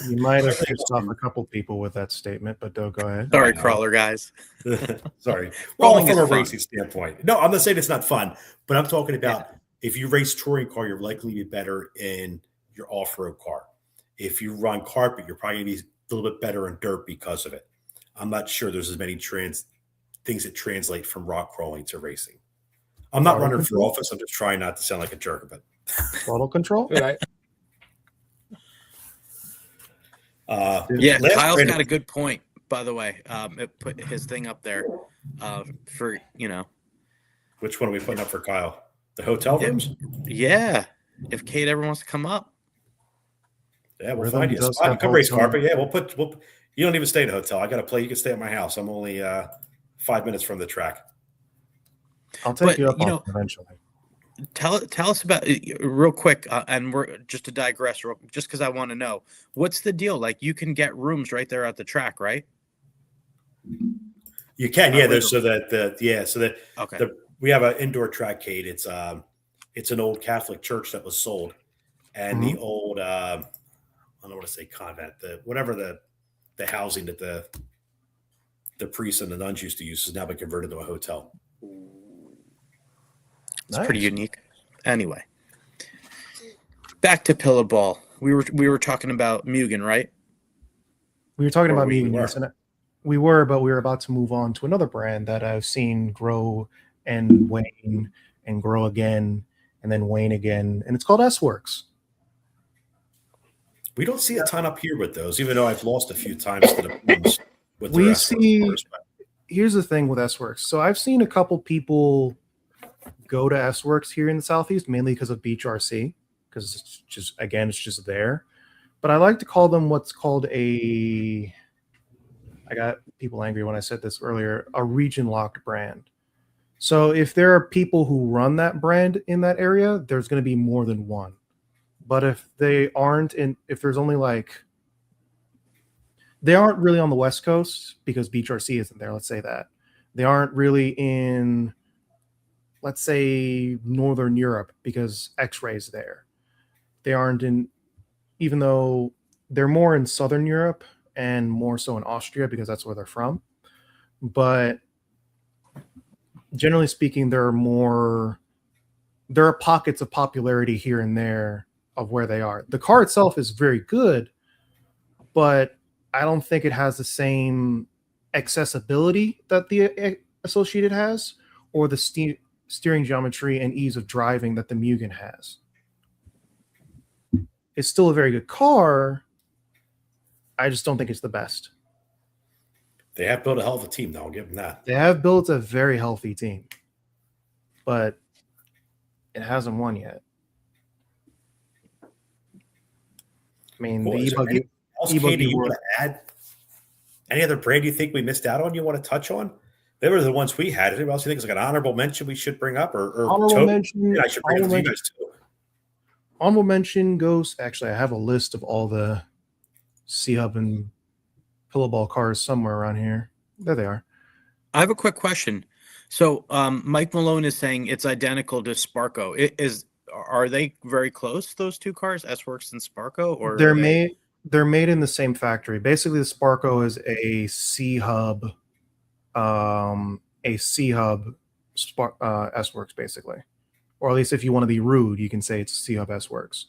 You might have pissed off a couple people with that statement, but don't go ahead. Sorry, crawler guys. Sorry. Crawling From is a fun. racing standpoint. No, I'm not saying it's not fun, but I'm talking about if you race touring car, you're likely to be better in your off-road car. If you run carpet, you're probably going to be a little bit better in dirt because of it. I'm not sure there's as many things that translate from rock crawling to racing. I'm not running for office. I'm just trying not to sound like a jerk, but Throttle control? Right. Yeah, last Kyle's Brandon- got a good point, by the way. It put his thing up there for, Which one are we putting up for Kyle? The hotel rooms? yeah, if Kate ever wants to come up. Yeah, we'll Rhythm find you a does spot. have Come race hotel. carpet. Yeah, we'll you don't even stay in a hotel. I got to play. You can stay at my house. I'm only 5 minutes from the track. I'll take But, you up you on know- it eventually. Tell us about real quick, and we're just to digress, just because I want to know what's the deal. Like, you can get rooms right there at the track, right? You can, Not yeah. legal. Okay. We have an indoor track, Kate. It's an old Catholic church that was sold, and the old I don't want to say convent, the housing that the priests and the nuns used to use has now been converted to a hotel. It's pretty unique. Anyway, back to pillowball. We were talking about Mugen, right? We were talking about we Mugen, were. yes, and we were, but we were about to move on to another brand that I've seen grow and wane and grow again and then wane again, and it's called S-Works. We don't see a ton up here with those, even though I've lost a few times to the Pins with We their S-Works see- cars, but Here's the thing with S-Works. So I've seen a couple people go to S-Works here in the Southeast, mainly because of Beach RC, because it's just there. But I like to call them what's called I got people angry when I said this earlier, a region locked brand. So if there are people who run that brand in that area, there's going to be more than one. But if they aren't if there's only they aren't really on the West Coast because Beach RC isn't there, let's say that. They aren't really in, let's say, Northern Europe because X-Ray's there. They aren't in, even though they're more in Southern Europe and more so in Austria because that's where they're from. But generally speaking, there are pockets of popularity here and there of where they are. The car itself is very good, but I don't think it has the same accessibility that the Associated has, or the steering geometry and ease of driving that the Mugen has. It's still a very good car. I just don't think it's the best. they have built a hell of a team, though. I'll give them that. They have built a very healthy team, but it hasn't won yet. I mean, Cool. the Is there e-buggy, anything else, e-buggy Katie, you world- want to add? Any other brand you think we missed out on? You want to touch on? They were the ones we had. Anyone else you think is like an honorable mention we should bring up, or honorable Toby? mention. Yeah, I should bring it up to you guys too. Honorable mention goes. Actually, I have a list of all the C-Hub and Pillowball cars somewhere around here. There they are. I have a quick question. So Mike Malone is saying it's identical to Sparko. Are they very close, those two cars, S-Works and Sparko? Or They're are they- made in the same factory. Basically, the Sparko is a C-Hub, S-Works, basically. Or at least if you want to be rude, you can say it's C-Hub S-Works.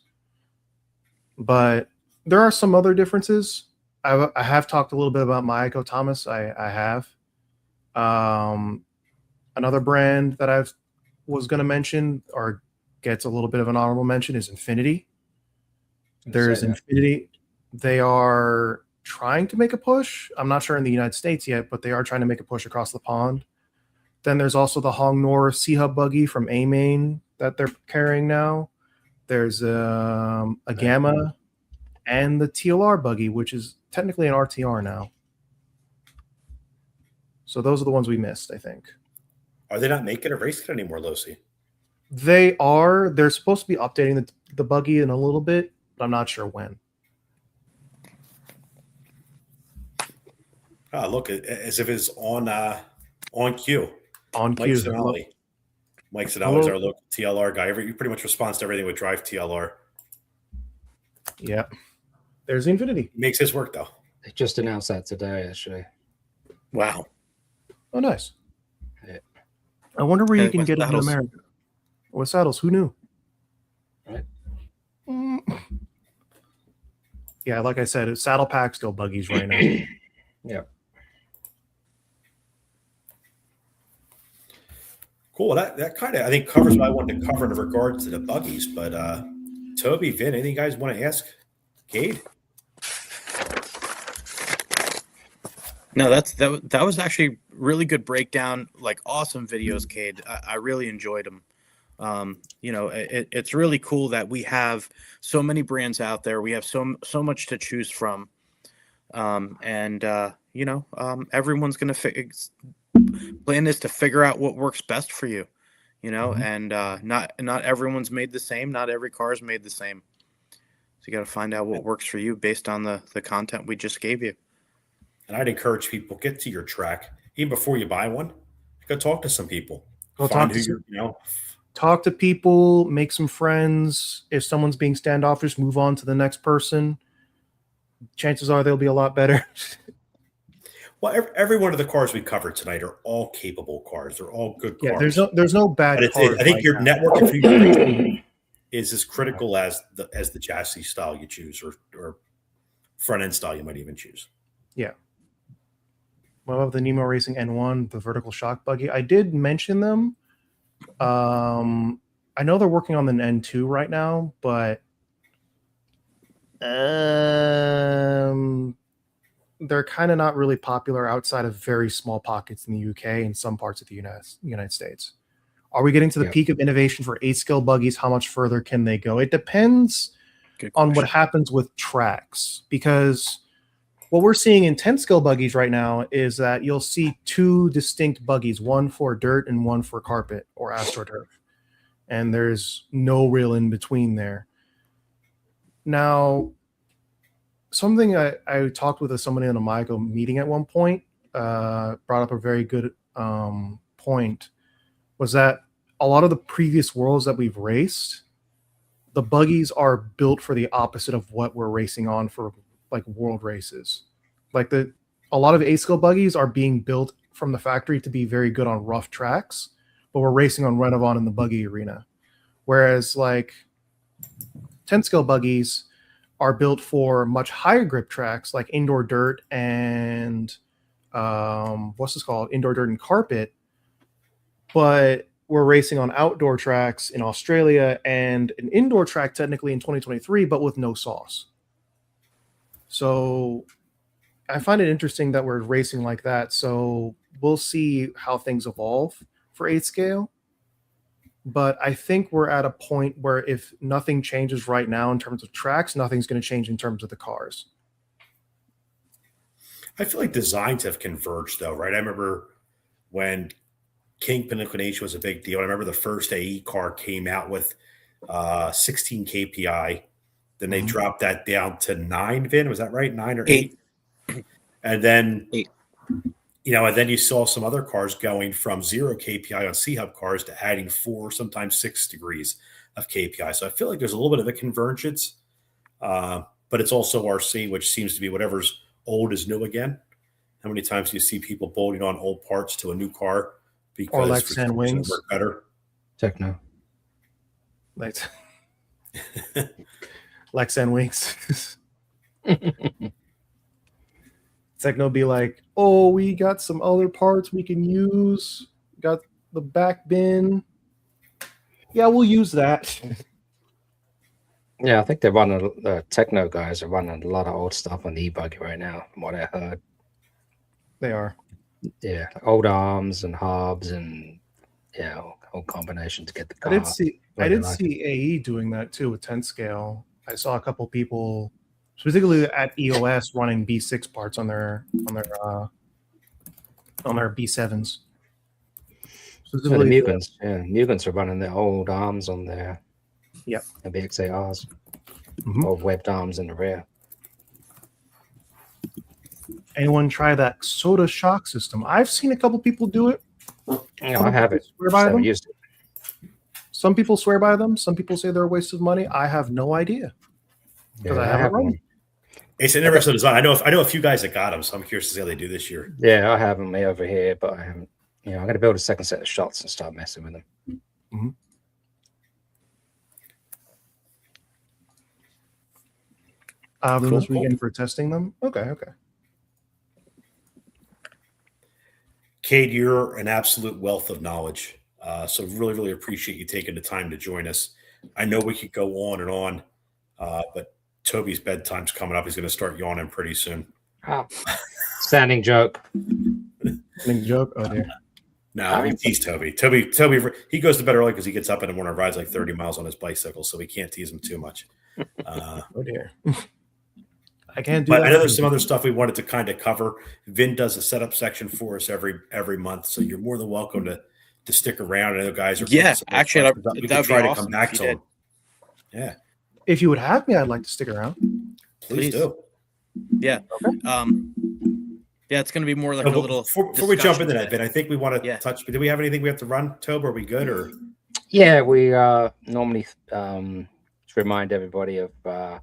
But there are some other differences. I have talked a little bit about Mayako Thomas. I have. Another brand that I was going to mention or gets a little bit of an honorable mention is Infinity. There's Infinity. They are trying to make a push. I'm not sure in the United States yet, but they are trying to make a push across the pond. Then there's also the Hongnor C-Hub buggy from A-Main that they're carrying now. There's a Gamma and the TLR buggy, which is technically an RTR now. So those are the ones we missed, I think. Are they not making a race kit anymore, Lucy? They are. They're supposed to be updating the buggy in a little bit, but I'm not sure when. Oh, look, as if it's on cue. On Mike cue. Sinali. Mike Sinali is our local TLR guy. He pretty much responds to everything with Drive TLR. Yeah. There's the Infinity. He makes his work, though. They just announced that today, actually. Wow. Oh, nice. Yeah. I wonder where you And can with get it in saddles. America. With saddles, who knew? Right. Yeah, like I said, it's saddle packs, go buggies right now. Yeah. Cool. That kind of, I think, covers what I wanted to cover in regards to the buggies. But Toby, Vin, anything you guys want to ask Cade? No, that was actually really good breakdown, like awesome videos, Cade. I really enjoyed them. It's really cool that we have so many brands out there. We have so much to choose from, everyone's gonna plan is to figure out what works best for you, and not everyone's made the same. Not every car is made the same. So you got to find out what works for you based on the content we just gave you. And I'd encourage people, get to your track. Even before you buy one, go talk to some people. Go Find talk who to you're, talk to people, make some friends. If someone's being standoffish, move on to the next person. Chances are they'll be a lot better. Well, every one of the cars we covered tonight are all capable cars. They're all good cars. Yeah, there's no bad But cars. I think right your now. network configuration is as critical as the chassis style you choose, or front end style you might even choose. Yeah. What about the Nemo Racing N1, the vertical shock buggy? I did mention them. I know they're working on the N2 right now, but they're kind of not really popular outside of very small pockets in the UK and some parts of the United States. Are we getting to the peak of innovation for 8-scale buggies? How much further can they go? It depends on what happens with tracks, because what we're seeing in 10-scale buggies right now is that you'll see two distinct buggies, one for dirt and one for carpet or AstroTurf. And there's no real in between there. Now, something I talked with somebody in a MICO meeting at one point, brought up a very good point, was that a lot of the previous worlds that we've raced, the buggies are built for the opposite of what we're racing on for like world races. Like a lot of 8-scale buggies are being built from the factory to be very good on rough tracks, but we're racing on Renovon in the buggy arena. Whereas like 10-scale buggies are built for much higher grip tracks like indoor dirt and indoor dirt and carpet, but we're racing on outdoor tracks in Australia and an indoor track technically in 2023, but with no sauce. So I find it interesting that we're racing like that. So we'll see how things evolve for 8-scale. But I think we're at a point where if nothing changes right now in terms of tracks, nothing's going to change in terms of the cars. I feel like designs have converged, though, right? I remember when Kingpin Inclination was a big deal. I remember the first AE car came out with 16 KPI. Then they dropped that down to 9, Vin. Was that right? 9 or 8? And then 8. And then you saw some other cars going from 0 KPI on C-Hub cars to adding 4, sometimes 6 degrees of KPI. So I feel like there's a little bit of a convergence, but it's also RC, which seems to be whatever's old is new again. How many times do you see people bolting on old parts to a new car because or Lexan wings work better? Techno. Lexan wings. Techno be like, oh, we got some other parts we can use. Got the back bin. Yeah, we'll use that. Yeah, I think they're running, the Techno guys are running a lot of old stuff on the e-buggy right now, from what I heard. They are. Yeah, old arms and hubs and whole combination to get the car. I did see AE doing that too with 10 scale. I saw a couple people, specifically at EOS, running B6 parts on their B7s. So the Specifically, Mugans, yeah, Mugans are running their old arms on their Yep. the BXARs, Mhm. old webbed arms in the rear. anyone try that soda shock system? I've seen a couple people do it. Yeah, I have it. Swear Just by haven't them. used it. Some people swear by them. Some people say they're a waste of money. I have no idea because Yeah, I haven't have run. one. It's an interesting design. I know a few guys that got them, so I'm curious to see how they do this year. Yeah, I have them over here, but I haven't. You know, I'm going to build a second set of shots and start messing with them. This Cool. weekend for testing them. Okay. Cade, you're an absolute wealth of knowledge. So really, really appreciate you taking the time to join us. I know we could go on and on, but Toby's bedtime's coming up. He's going to start yawning pretty soon. Standing joke. Big joke. Oh dear. No, we tease Toby. Toby, he goes to bed early because he gets up in the morning and rides like 30 miles on his bicycle, so we can't tease him too much. Oh dear. I can't do But that. I know there's some other stuff we wanted to kind of cover. Vin does a setup section for us every month, so you're more than welcome to stick around. I know guys are Yeah, putting some more actually, questions up. We that'd could be try to awesome come back if to you them. Yeah, If you would have me, I'd like to stick around. please do. Yeah. Yeah, it's going to be more like No, a but little. before we jump into that, discussion Vin, I think we want to Yeah. touch. Do we have anything we have to run, Toby? Are we good or? Yeah, we normally to remind everybody of a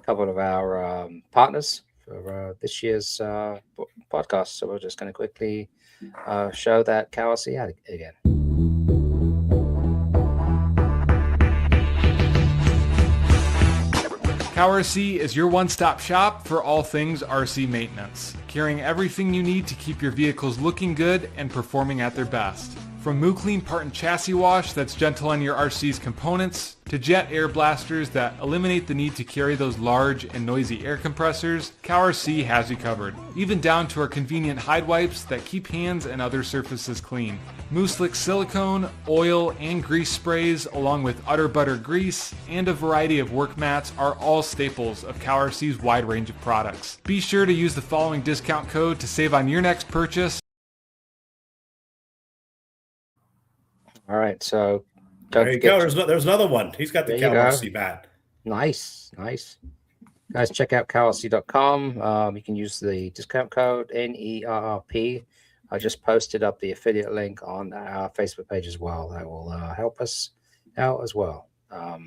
couple of our partners for this year's podcast. So we're just going to quickly show that KRC ad again. KRC is your one-stop shop for all things RC maintenance, carrying everything you need to keep your vehicles looking good and performing at their best. From Muclean part and chassis wash that's gentle on your RC's components, to jet air blasters that eliminate the need to carry those large and noisy air compressors, KRC has you covered. Even down to our convenient hide wipes that keep hands and other surfaces clean. Moose-Lick silicone, oil, and grease sprays, along with Utter Butter grease, and a variety of work mats are all staples of KRC's wide range of products. Be sure to use the following discount code to save on your next purchase. All right, so There you go. There's another one. He's got the There you KRC bat. Nice. Guys, check out KRC.com. You can use the discount code NERRP. I just posted up the affiliate link on our Facebook page as well. That will help us out as well. All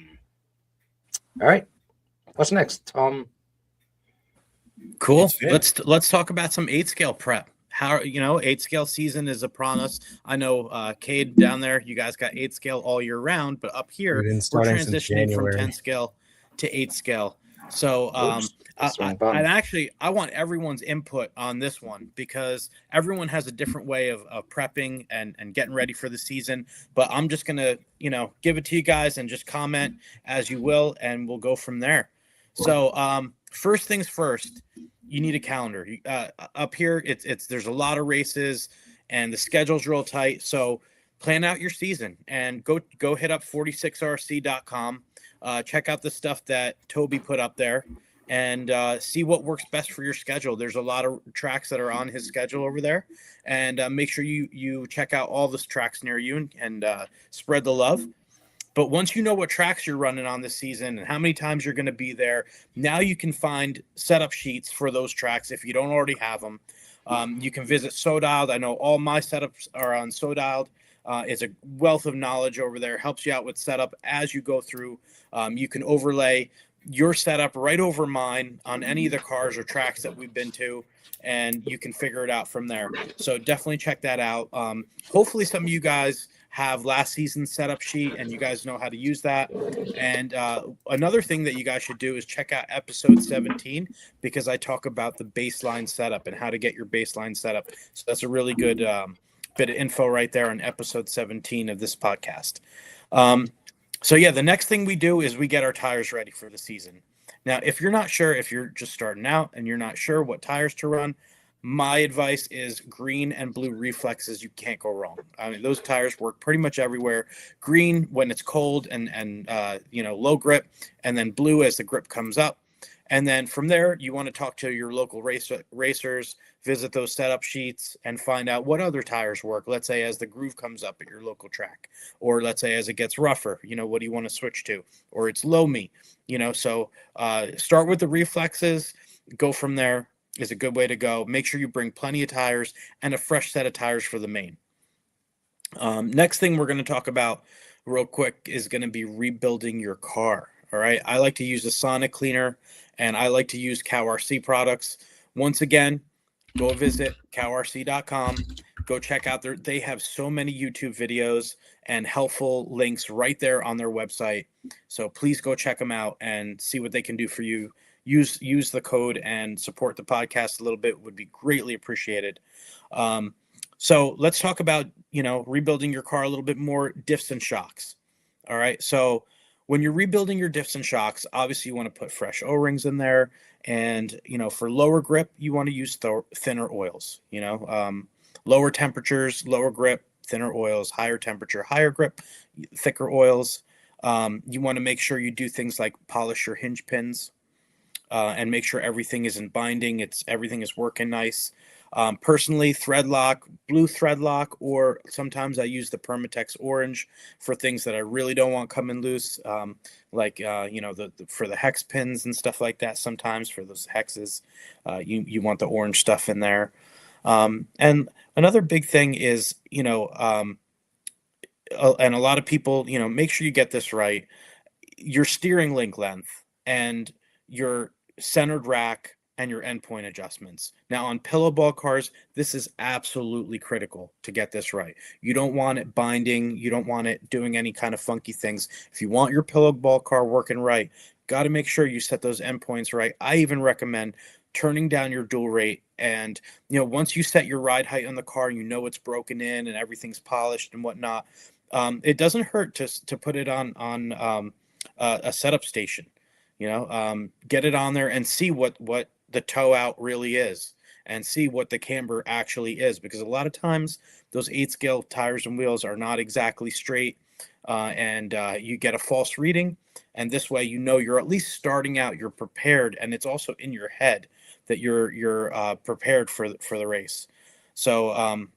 right. What's next, Tom? Cool. It's Vin. Let's talk about some 8-scale prep. How 8-scale season is upon us. I know Cade down there, you guys got 8-scale all year round, but up here We've been we're starting since transitioning from January. 10-scale to 8-scale. So I want everyone's input on this one because everyone has a different way of prepping and getting ready for the season. But I'm just gonna give it to you guys and just comment as you will, and we'll go from there. So first things first, you need a calendar. Up here, there's a lot of races and the schedule's real tight. So plan out your season and go hit up 46rc.com. Check out the stuff that Toby put up there and see what works best for your schedule. There's a lot of tracks that are on his schedule over there, and make sure you check out all the tracks near you and spread the love. But once you know what tracks you're running on this season and how many times you're going to be there, now you can find setup sheets for those tracks if you don't already have them. You can visit SoDialed. I know all my setups are on SoDialed. It's a wealth of knowledge over there. Helps you out with setup as you go through. You can overlay your setup right over mine on any of the cars or tracks that we've been to, and you can figure it out from there. So definitely check that out. Hopefully some of you guys have last season's setup sheet and you guys know how to use that. And another thing that you guys should do is check out episode 17 because I talk about the baseline setup and how to get your baseline setup. So that's a really good bit of info right there on episode 17 of this podcast. So yeah, the next thing we do is we get our tires ready for the season. Now, if you're not sure, if you're just starting out and you're not sure what tires to run, my advice is green and blue reflexes. You can't go wrong. I mean, those tires work pretty much everywhere. Green when it's cold and low grip, and then blue as the grip comes up. And then from there, you want to talk to your local racers, visit those setup sheets, and find out what other tires work. Let's say as the groove comes up at your local track, or let's say as it gets rougher, what do you want to switch to? Or it's low me, So start with the reflexes, go from there is a good way to go. Make sure you bring plenty of tires and a fresh set of tires for the main. Next thing we're going to talk about real quick is going to be rebuilding your car. All right. I like to use a Sonic cleaner, and I like to use CowRC products. Once again, go visit cowrc.com. Go check out they have so many YouTube videos and helpful links right there on their website. So please go check them out and see what they can do for you. Use the code and support the podcast a little bit would be greatly appreciated. So let's talk about, rebuilding your car a little bit more, diffs and shocks. All right. So when you're rebuilding your diffs and shocks, obviously you want to put fresh O-rings in there. And, for lower grip, you want to use thinner oils, lower temperatures, lower grip, thinner oils, higher temperature, higher grip, thicker oils. You want to make sure you do things like polish your hinge pins and make sure everything is in binding. Everything is working nice. Personally, thread lock, blue thread lock, or sometimes I use the Permatex orange for things that I really don't want coming loose, like for the hex pins and stuff like that. Sometimes for those hexes, you want the orange stuff in there. And another big thing is, and a lot of people, make sure you get this right. Your steering link length and your centered rack and your endpoint adjustments. Now on pillow ball cars, this is absolutely critical to get this right. You don't want it binding. You don't want it doing any kind of funky things. If you want your pillow ball car working right, got to make sure you set those endpoints right. I even recommend turning down your dual rate. And, once you set your ride height on the car, it's broken in and everything's polished and whatnot. It doesn't hurt to put it on a setup station, get it on there and see what the toe out really is and see what the camber actually is, because a lot of times those 8-scale tires and wheels are not exactly straight and you get a false reading. And this way, you're at least starting out, you're prepared, and it's also in your head that you're prepared for the race. So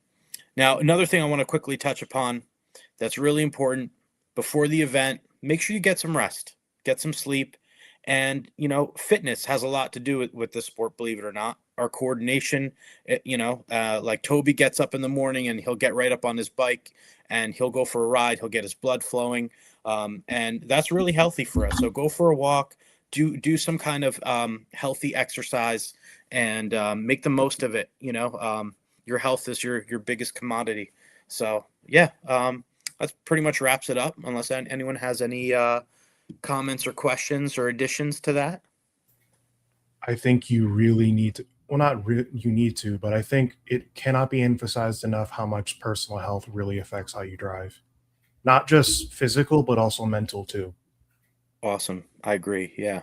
now another thing I want to quickly touch upon that's really important before the event, make sure you get some rest, get some sleep. And, fitness has a lot to do with the sport, believe it or not. Our coordination, like Toby gets up in the morning and he'll get right up on his bike and he'll go for a ride. He'll get his blood flowing. And that's really healthy for us. So go for a walk, do some kind of healthy exercise and make the most of it. Your health is your biggest commodity. So, yeah, that pretty much wraps it up, unless anyone has any comments or questions or additions to that. I think you really need to, you need to, but I think it cannot be emphasized enough how much personal health really affects how you drive. Not just physical, but also mental too. Awesome. I agree. Yeah.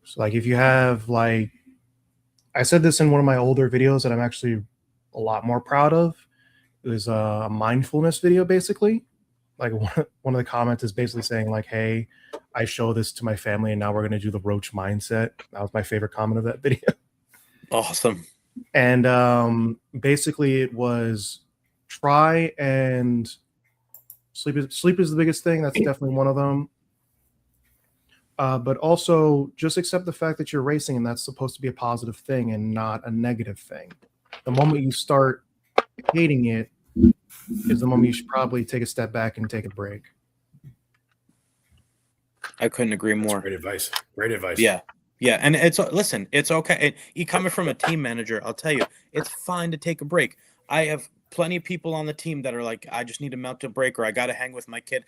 So if you have I said this in one of my older videos that I'm actually a lot more proud of. It was a mindfulness video, basically. One of the comments is basically saying hey, I show this to my family and now we're going to do the Roach mindset. That was my favorite comment of that video. Awesome. And basically it was try and sleep is the biggest thing. That's definitely one of them. But also just accept the fact that you're racing and that's supposed to be a positive thing and not a negative thing. The moment you start hating it is the moment you should probably take a step back and take a break. I couldn't agree more. Great advice. Great advice. Yeah. Yeah. And it's okay. And you coming from a team manager, I'll tell you, it's fine to take a break. I have plenty of people on the team that are like, I just need to mount a break, or I got to hang with my kid.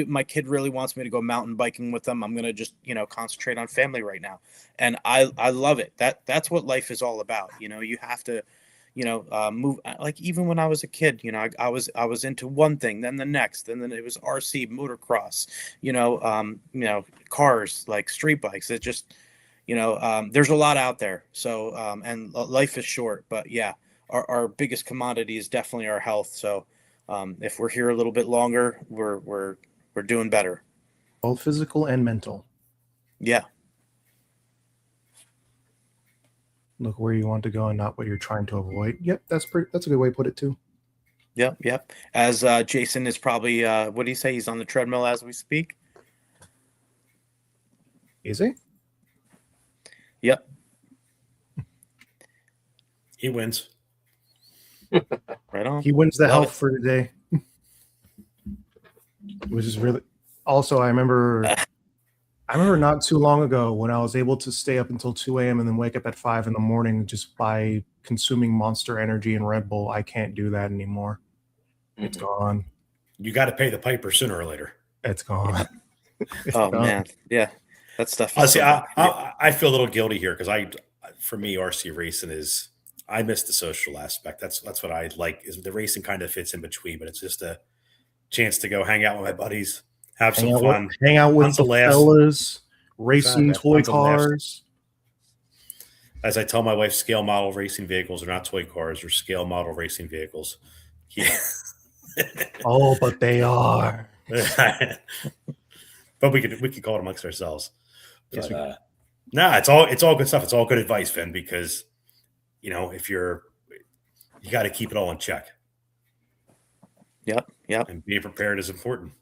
My kid really wants me to go mountain biking with them. I'm going to just, concentrate on family right now. And I love it. That's what life is all about. You have to, move. Even when I was a kid, I was into one thing, then the next, and then it was RC, motocross, cars, like street bikes. It just, there's a lot out there. So, and life is short, but yeah, our biggest commodity is definitely our health. So, if we're here a little bit longer, we're doing better. Both physical and mental. Yeah. Look where you want to go and not what you're trying to avoid. Yep, that's a good way to put it too. Yep. As Jason is probably, what do you say? He's on the treadmill as we speak. Is he? Yep. He wins. Right on. He wins the Love health it. for today. Which is really also I remember not too long ago when I was able to stay up until 2 a.m. and then wake up at 5 in the morning just by consuming Monster Energy and Red Bull. I can't do that anymore. It's gone. You got to pay the piper sooner or later. It's gone. It's Oh gone. man, yeah, that stuff. I is see. so good. I feel a little guilty here because for me, RC racing is. I miss the social aspect. That's what I like. Is the racing kind of fits in between, but it's just a chance to go hang out with my buddies, have some fun, Hang out with tons the of laughs. fellas, racing man, toy tons of laughs. cars. As I tell my wife, scale model racing vehicles are not toy cars; they're scale model racing vehicles. Yeah. Oh, but they are. But we could call it amongst ourselves. Yes, But, we nah, it's all good stuff. It's all good advice, Finn, because if you got to keep it all in check. Yep. And being prepared is important.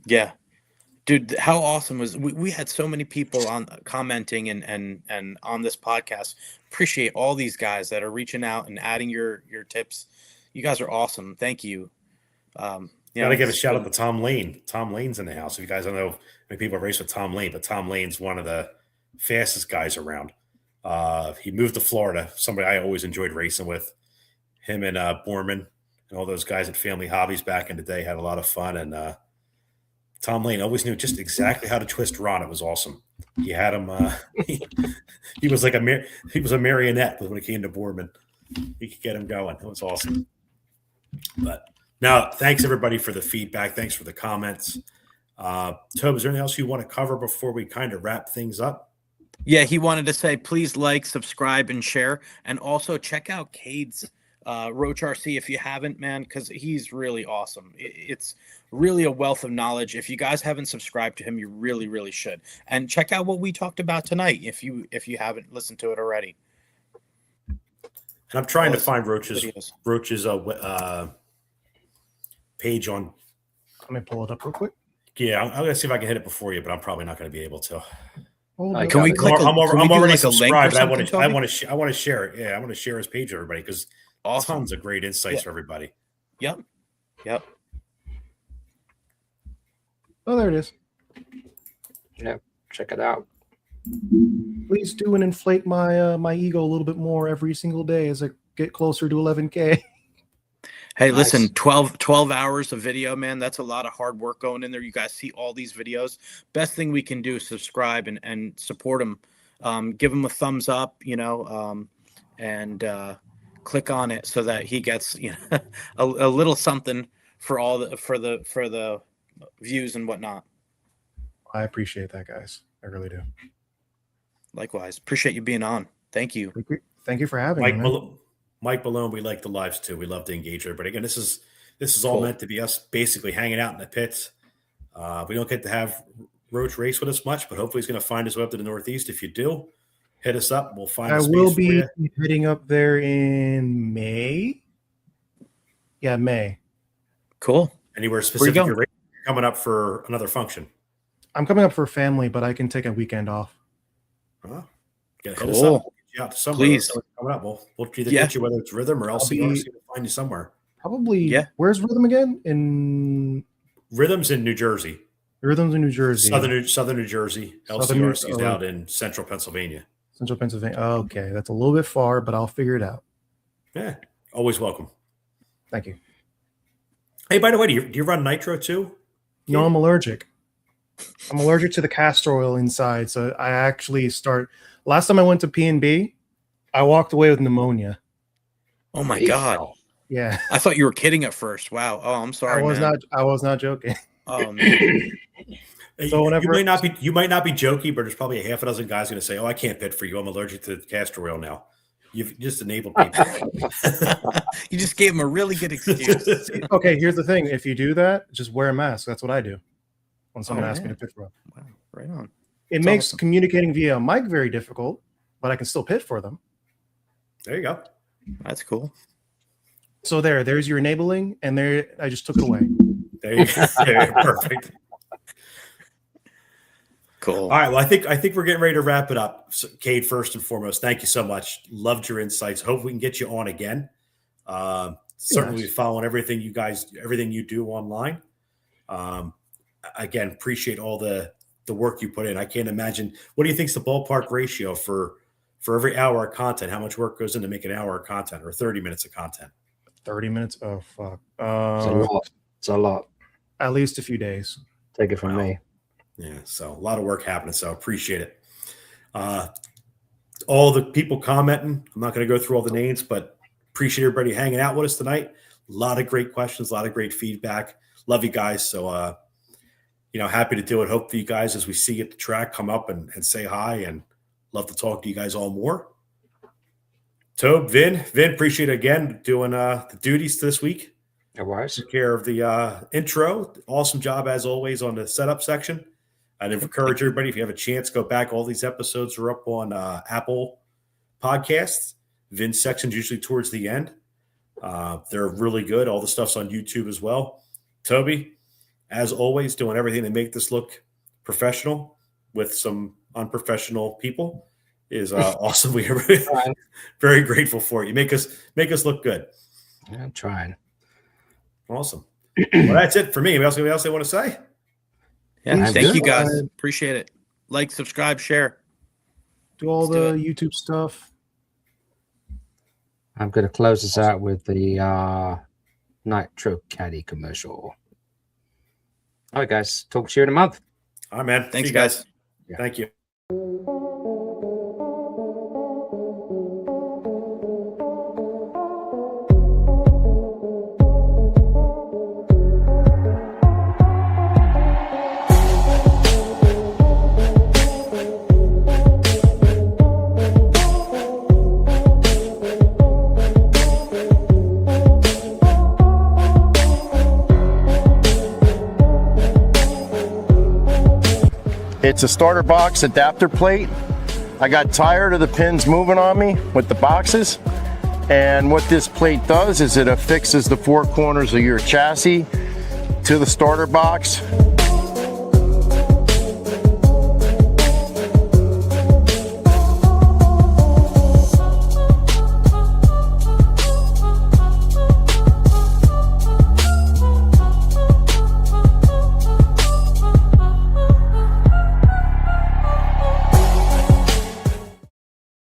Yeah. Dude, how awesome was we had so many people on commenting and on this podcast. Appreciate all these guys that are reaching out and adding your tips. You guys are awesome. Thank you. Gotta give a shout out to Tom Lane. Tom Lane's in the house. If you guys don't know, many people race with Tom Lane, but Tom Lane's one of the fastest guys around. He moved to Florida. Somebody I always enjoyed racing with. Him and Borman and all those guys at Family Hobbies back in the day had a lot of fun. And Tom Lane always knew just exactly how to twist Ron. It was awesome. He had him. He was like he was a marionette when it came to Borman. He could get him going. It was awesome. But now, thanks everybody for the feedback. Thanks for the comments. Tobe, is there anything else you want to cover before we kind of wrap things up? Yeah, he wanted to say, please like, subscribe, and share. And also check out Cade's Roach RC if you haven't, man, because he's really awesome. It's really a wealth of knowledge. If you guys haven't subscribed to him, you really, really should. And check out what we talked about tonight if you haven't listened to it already. And I'm trying to find Roach's videos. page on. Let me pull it up real quick. Yeah, I'm going to see if I can hit it before you, but I'm probably not going to be able to. Oh, Can we click? I'm already subscribed. I want to. to share it. Yeah, I want to share his page with everybody because Awesome. tons of great insights for everybody. Yep. Oh, there it is. Yeah, check it out. Please do and inflate my my ego a little bit more every single day as I get closer to 11K. Hey, Nice. listen, 12 hours of video, man. That's a lot of hard work going in there. You guys see all these videos. Best thing we can do is subscribe and support him. Give him a thumbs up, and click on it so that he gets a little something for all the views and whatnot. I appreciate that, guys. I really do. Likewise, appreciate you being on. Thank you. Thank you for having me. man. Mike Malone, we like the lives too. We love to engage everybody. Again, this is all Cool. meant to be us basically hanging out in the pits. We don't get to have Roach race with us much, but hopefully he's going to find his way up to the Northeast. If you do, hit us up. We'll find. I a space will for be you. heading up there in May. Yeah, May. Cool. Anywhere you specific going? you're racing, coming up for another function. I'm coming up for family, but I can take a weekend off. Hit us Cool. up. We'll get you out to somewhere. Please. Coming up. We'll either Yeah. get you whether it's Rhythm or LCRC. We'll find you somewhere. Probably. Yeah. Where's Rhythm again? In Rhythm's in New Jersey. Rhythm's in New Jersey. Southern New Jersey. Southern New- LCRC's out in central Pennsylvania. Central Pennsylvania. Okay, that's a little bit far, but I'll figure it out. Yeah, always welcome. Thank you. Hey, by the way, do you run nitro too? No, I'm allergic. I'm allergic to the castor oil inside. So I actually last time I went to P&B, I walked away with pneumonia. Oh my God. Yeah. I thought you were kidding at first. Wow. Oh, I'm sorry. I was man. not joking. Oh, man. So whenever- you might not be joking, but there's probably a half a dozen guys going to say, "Oh, I can't pit for you. I'm allergic to castor oil now." You've just enabled people. You just gave him a really good excuse. Okay, here's the thing. If you do that, just wear a mask. That's what I do when someone Oh, asks me yeah. to pit for them. Wow. Right on. It That's makes awesome. communicating via mic very difficult, but I can still pit for them. There you go. That's cool. So there's your enabling, and there I just took it away. There you go. Perfect. Cool. All right. Well, I think we're getting ready to wrap it up. So, Cade, first and foremost, thank you so much. Loved your insights. Hope we can get you on again. Certainly Yes. following everything you do online. Again, appreciate all the work you put in. I can't imagine. What do you think is the ballpark ratio for every hour of content? How much work goes into making an hour of content or 30 minutes of content? 30 minutes. Oh fuck. It's a lot. It's a lot. At least a few days. Take it from me. Yeah, so a lot of work happening. So appreciate it. All the people commenting, I'm not going to go through all the names, but appreciate everybody hanging out with us tonight. A lot of great questions, a lot of great feedback. Love you guys. So, happy to do it. Hope for you guys as we see you at the track, come up and say hi, and love to talk to you guys all more. Tobe, Vin, appreciate it again doing the duties this week. It was. Took care of the intro. Awesome job as always on the setup section. I'd encourage everybody, if you have a chance, go back. All these episodes are up on Apple Podcasts. Vin's section's usually towards the end. They're really good. All the stuff's on YouTube as well. Toby, as always, doing everything to make this look professional with some unprofessional people is awesome. We are very grateful for it. You make us look good. I'm trying. Awesome. Well, that's it for me. Anybody else they want to say? Yeah, I'm thank good. you guys. Appreciate it. Like, subscribe, share. Do all Let's do the YouTube stuff. I'm going to close this out with the Nitro Caddy commercial. All right, guys. Talk to you in a month. All right, man. Thanks, See you guys. Yeah. Thank you. It's a starter box adapter plate. I got tired of the pins moving on me with the boxes. And what this plate does is it affixes the four corners of your chassis to the starter box.